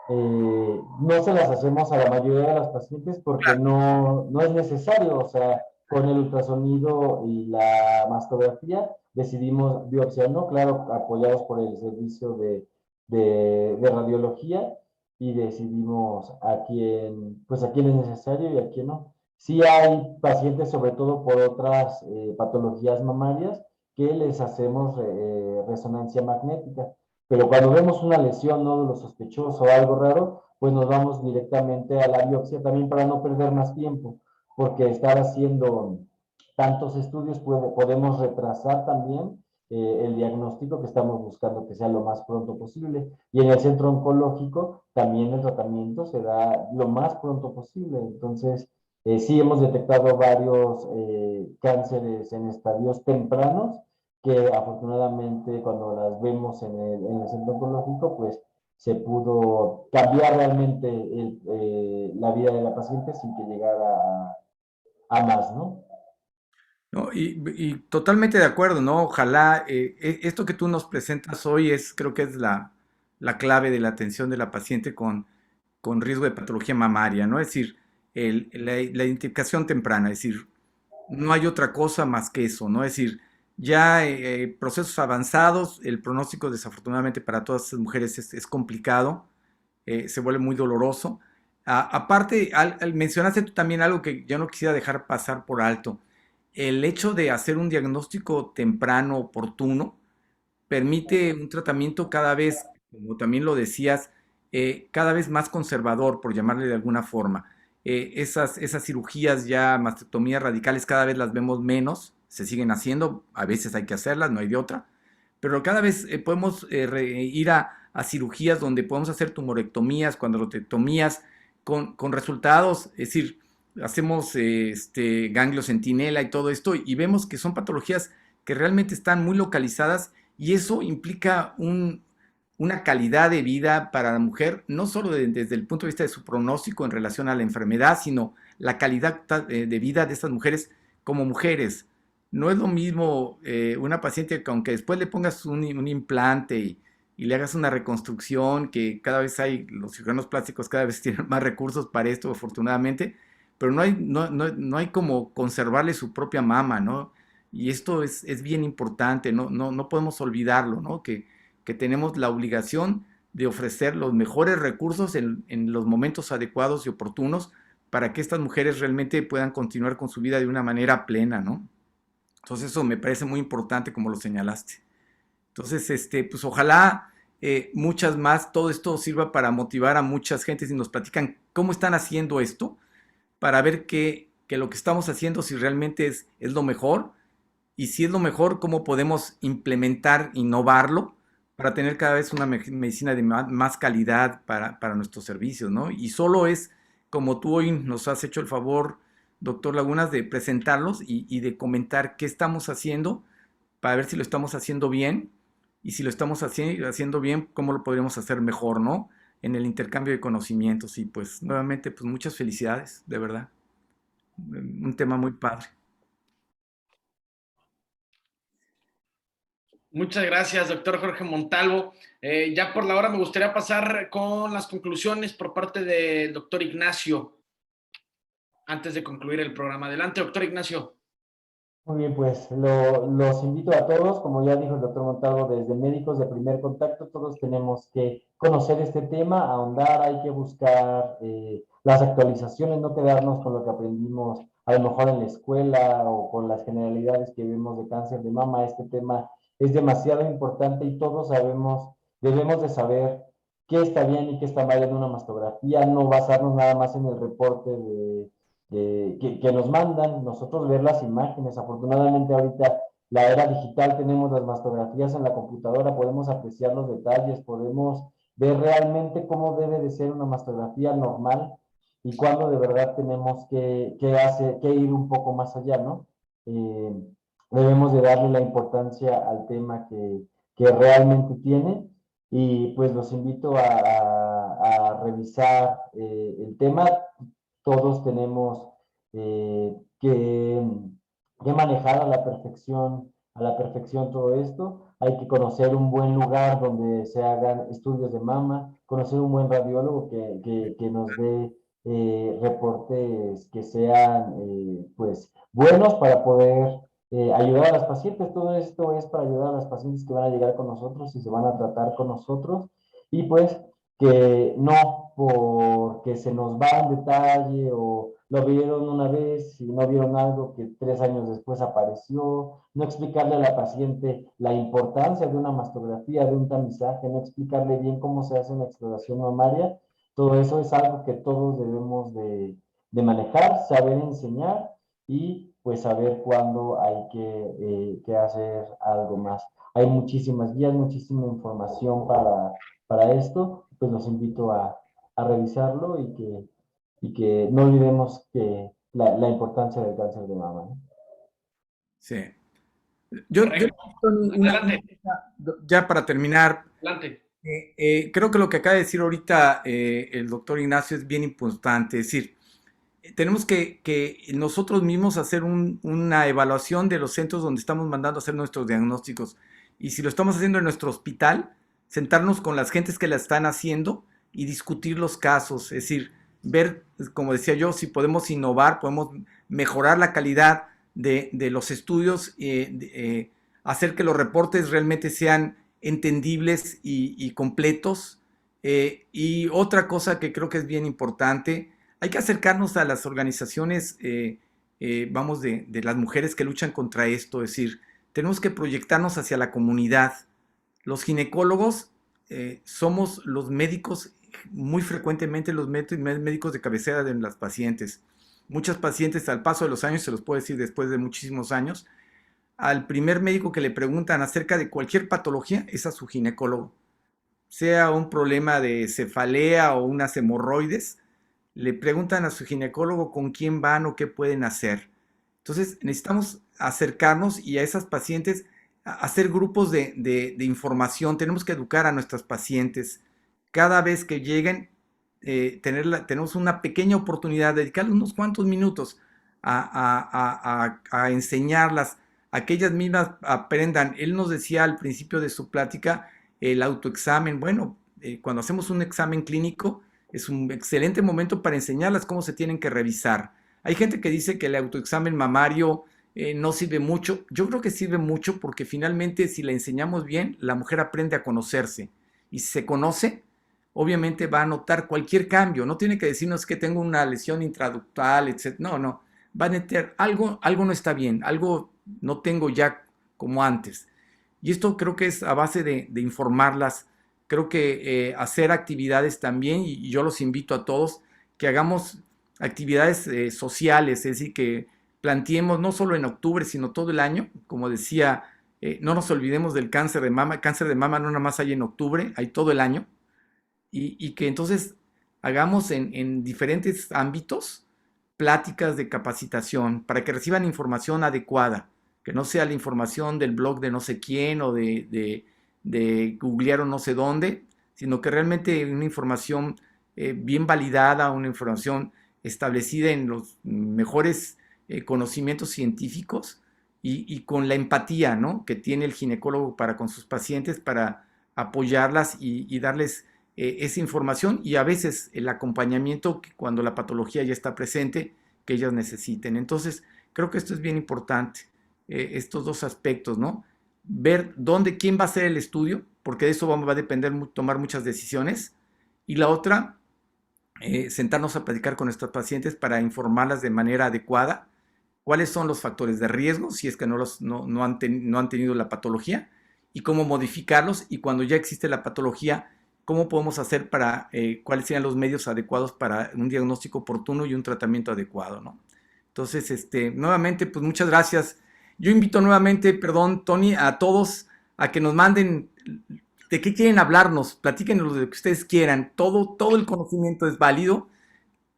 no se las hacemos a la mayoría de las pacientes porque Claro. no es necesario, o sea, con el ultrasonido y la mastografía decidimos biopsiar, ¿no? Claro, apoyados por el servicio de radiología y decidimos pues a quién es necesario y a quién no. Sí hay pacientes, sobre todo por otras patologías mamarias, que les hacemos resonancia magnética. Pero cuando vemos una lesión, nódulo sospechoso o algo raro, pues nos vamos directamente a la biopsia también para no perder más tiempo, porque estar haciendo tantos estudios podemos retrasar también el diagnóstico que estamos buscando que sea lo más pronto posible. Y en el centro oncológico también el tratamiento se da lo más pronto posible. Entonces, sí hemos detectado varios cánceres en estadios tempranos que afortunadamente cuando las vemos en el centro oncológico, pues se pudo cambiar realmente la vida de la paciente sin que llegara a más, ¿no? No, y totalmente de acuerdo, ¿no? Ojalá esto que tú nos presentas hoy creo que es la clave de la atención de la paciente con riesgo de patología mamaria, ¿no? Es decir, la identificación temprana, es decir, no hay otra cosa más que eso, ¿no? Es decir, ya procesos avanzados, el pronóstico desafortunadamente para todas estas mujeres es complicado, se vuelve muy doloroso. Aparte, mencionaste tú también algo que yo no quisiera dejar pasar por alto. El hecho de hacer un diagnóstico temprano, oportuno, permite un tratamiento cada vez, como también lo decías, cada vez más conservador, por llamarle de alguna forma. Esas cirugías ya, mastectomías radicales, cada vez las vemos menos, se siguen haciendo, a veces hay que hacerlas, no hay de otra, pero cada vez podemos ir a cirugías donde podemos hacer tumorectomías, cuandrotectomías, con resultados, es decir, hacemos ganglio centinela y todo esto, y vemos que son patologías que realmente están muy localizadas y eso implica una calidad de vida para la mujer, no solo desde el punto de vista de su pronóstico en relación a la enfermedad, sino la calidad de vida de estas mujeres como mujeres. No es lo mismo una paciente que aunque después le pongas un implante y le hagas una reconstrucción, que cada vez los cirujanos plásticos cada vez tienen más recursos para esto, afortunadamente, pero no hay como conservarle su propia mama, ¿no? Y esto es bien importante, no podemos olvidarlo, ¿no? Que tenemos la obligación de ofrecer los mejores recursos en los momentos adecuados y oportunos para que estas mujeres realmente puedan continuar con su vida de una manera plena, ¿no? Entonces eso me parece muy importante como lo señalaste. Entonces, pues ojalá muchas más, todo esto sirva para motivar a muchas gentes y nos platican cómo están haciendo esto para ver que lo que estamos haciendo si realmente es lo mejor y si es lo mejor, cómo podemos implementar, innovarlo para tener cada vez una medicina de más calidad para nuestros servicios, ¿no? Y solo es como tú hoy nos has hecho el favor, doctor Lagunas, de presentarlos y de comentar qué estamos haciendo para ver si lo estamos haciendo bien y si lo estamos haciendo bien, cómo lo podríamos hacer mejor, ¿no? En el intercambio de conocimientos y pues nuevamente pues muchas felicidades, de verdad. Un tema muy padre. Muchas gracias, doctor Jorge Montalvo. Ya por la hora me gustaría pasar con las conclusiones por parte del doctor Ignacio, antes de concluir el programa. Adelante, doctor Ignacio. Muy bien, pues los invito a todos, como ya dijo el doctor Montalvo, desde médicos de primer contacto, todos tenemos que conocer este tema, ahondar, hay que buscar las actualizaciones, no quedarnos con lo que aprendimos a lo mejor en la escuela o con las generalidades que vemos de cáncer de mama. Este tema es demasiado importante y todos debemos de saber qué está bien y qué está mal en una mastografía, no basarnos nada más en el reporte que nos mandan, nosotros ver las imágenes. Afortunadamente ahorita la era digital, tenemos las mastografías en la computadora, podemos apreciar los detalles, podemos ver realmente cómo debe de ser una mastografía normal y cuándo de verdad tenemos que ir un poco más allá, ¿no? Debemos de darle la importancia al tema que realmente tiene y pues los invito a revisar el tema. Todos tenemos que manejar a la perfección todo esto. Hay que conocer un buen lugar donde se hagan estudios de mama, conocer un buen radiólogo que nos dé reportes que sean pues buenos para poder ayudar a las pacientes. Todo esto es para ayudar a las pacientes que van a llegar con nosotros y se van a tratar con nosotros. Y pues que no porque se nos va un detalle lo vieron una vez y no vieron algo que 3 años después apareció, no explicarle a la paciente la importancia de una mastografía, de un tamizaje, no explicarle bien cómo se hace una exploración mamaria. Todo eso es algo que todos debemos de manejar, saber enseñar y pues saber cuándo hay que hacer algo más. Hay muchísimas guías, muchísima información para esto, pues los invito a revisarlo y que no olvidemos que la importancia del cáncer de mama, ¿no? Sí. Yo Correcto. una Adelante, cosa, ya para terminar, adelante. creo que lo que acaba de decir ahorita el doctor Ignacio es bien importante. Es decir, tenemos que nosotros mismos hacer una evaluación de los centros donde estamos mandando a hacer nuestros diagnósticos. Y si lo estamos haciendo en nuestro hospital, sentarnos con las gentes que la están haciendo y discutir los casos. Es decir, ver, como decía yo, si podemos innovar, podemos mejorar la calidad de los estudios, hacer que los reportes realmente sean entendibles y completos. Y otra cosa que creo que es bien importante, hay que acercarnos a las organizaciones, vamos, de las mujeres que luchan contra esto, es decir, tenemos que proyectarnos hacia la comunidad. Los ginecólogos somos los médicos, muy frecuentemente los médicos de cabecera de las pacientes. Muchas pacientes al paso de los años, se los puedo decir después de muchísimos años, al primer médico que le preguntan acerca de cualquier patología es a su ginecólogo. Sea un problema de cefalea o unas hemorroides, le preguntan a su ginecólogo con quién van o qué pueden hacer. Entonces necesitamos acercarnos y a esas pacientes hacer grupos de información. Tenemos que educar a nuestras pacientes. Cada vez que lleguen, tenemos una pequeña oportunidad de dedicarles unos cuantos minutos a enseñarlas, a que ellas mismas aprendan. Él nos decía al principio de su plática el autoexamen. Bueno, cuando hacemos un examen clínico, es un excelente momento para enseñarlas cómo se tienen que revisar. Hay gente que dice que el autoexamen mamario no sirve mucho. Yo creo que sirve mucho porque finalmente si la enseñamos bien, la mujer aprende a conocerse. Y si se conoce, obviamente va a notar cualquier cambio. No tiene que decirnos que tengo una lesión intraductal, etc. No, no. Va a notar algo no está bien, algo no tengo ya como antes. Y esto creo que es a base de informarlas. Creo que hacer actividades también, y yo los invito a todos, que hagamos actividades sociales, es decir, que planteemos no solo en octubre, sino todo el año. Como decía, no nos olvidemos del cáncer de mama. El cáncer de mama no nada más hay en octubre, hay todo el año. Y que entonces hagamos en diferentes ámbitos pláticas de capacitación para que reciban información adecuada, que no sea la información del blog de no sé quién o de googlear o no sé dónde, sino que realmente una información bien validada, una información establecida en los mejores conocimientos científicos y con la empatía, ¿no?, que tiene el ginecólogo para con sus pacientes, para apoyarlas y darles esa información y a veces el acompañamiento cuando la patología ya está presente que ellas necesiten. Entonces, creo que esto es bien importante, estos dos aspectos, ¿no? Ver quién va a hacer el estudio, porque de eso va a depender tomar muchas decisiones. Y la otra, sentarnos a platicar con nuestros pacientes para informarlas de manera adecuada cuáles son los factores de riesgo, si es que no han tenido la patología, y cómo modificarlos, y cuando ya existe la patología, cómo podemos hacer cuáles serían los medios adecuados para un diagnóstico oportuno y un tratamiento adecuado, ¿no? Entonces, nuevamente, pues muchas gracias. Yo invito nuevamente, perdón, Tony, a todos a que nos manden de qué quieren hablarnos, platíquenos de lo que ustedes quieran. Todo el conocimiento es válido,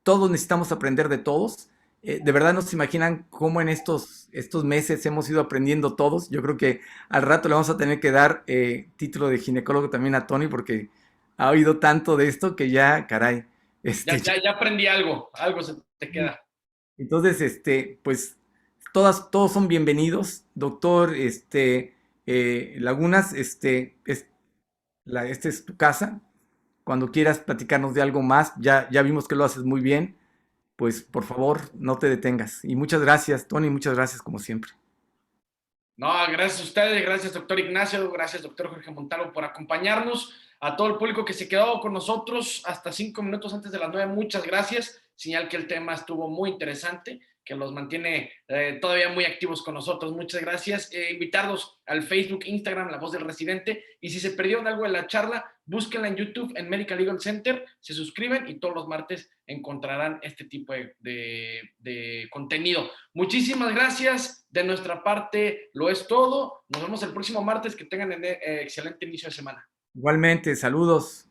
todos necesitamos aprender de todos. De verdad no se imaginan cómo en estos meses hemos ido aprendiendo todos. Yo creo que al rato le vamos a tener que dar título de ginecólogo también a Tony porque ha oído tanto de esto que ya, caray. Ya aprendí algo se te queda. Entonces, pues todos son bienvenidos. Doctor Lagunas, esta es tu casa. Cuando quieras platicarnos de algo más, ya vimos que lo haces muy bien. Pues por favor, no te detengas. Y muchas gracias, Tony, muchas gracias como siempre. No, gracias a ustedes, gracias doctor Ignacio, gracias doctor Jorge Montalvo por acompañarnos, a todo el público que se quedó con nosotros hasta 5 minutos antes de las 9, muchas gracias. señal que el tema estuvo muy interesante, que los mantiene todavía muy activos con nosotros. Muchas gracias. Invitarlos al Facebook, Instagram, La Voz del Residente. Y si se perdieron algo de la charla, búsquenla en YouTube, en Medical Legal Center, se suscriben y todos los martes encontrarán este tipo de contenido. Muchísimas gracias. De nuestra parte, lo es todo. Nos vemos el próximo martes. Que tengan excelente inicio de semana. Igualmente, saludos.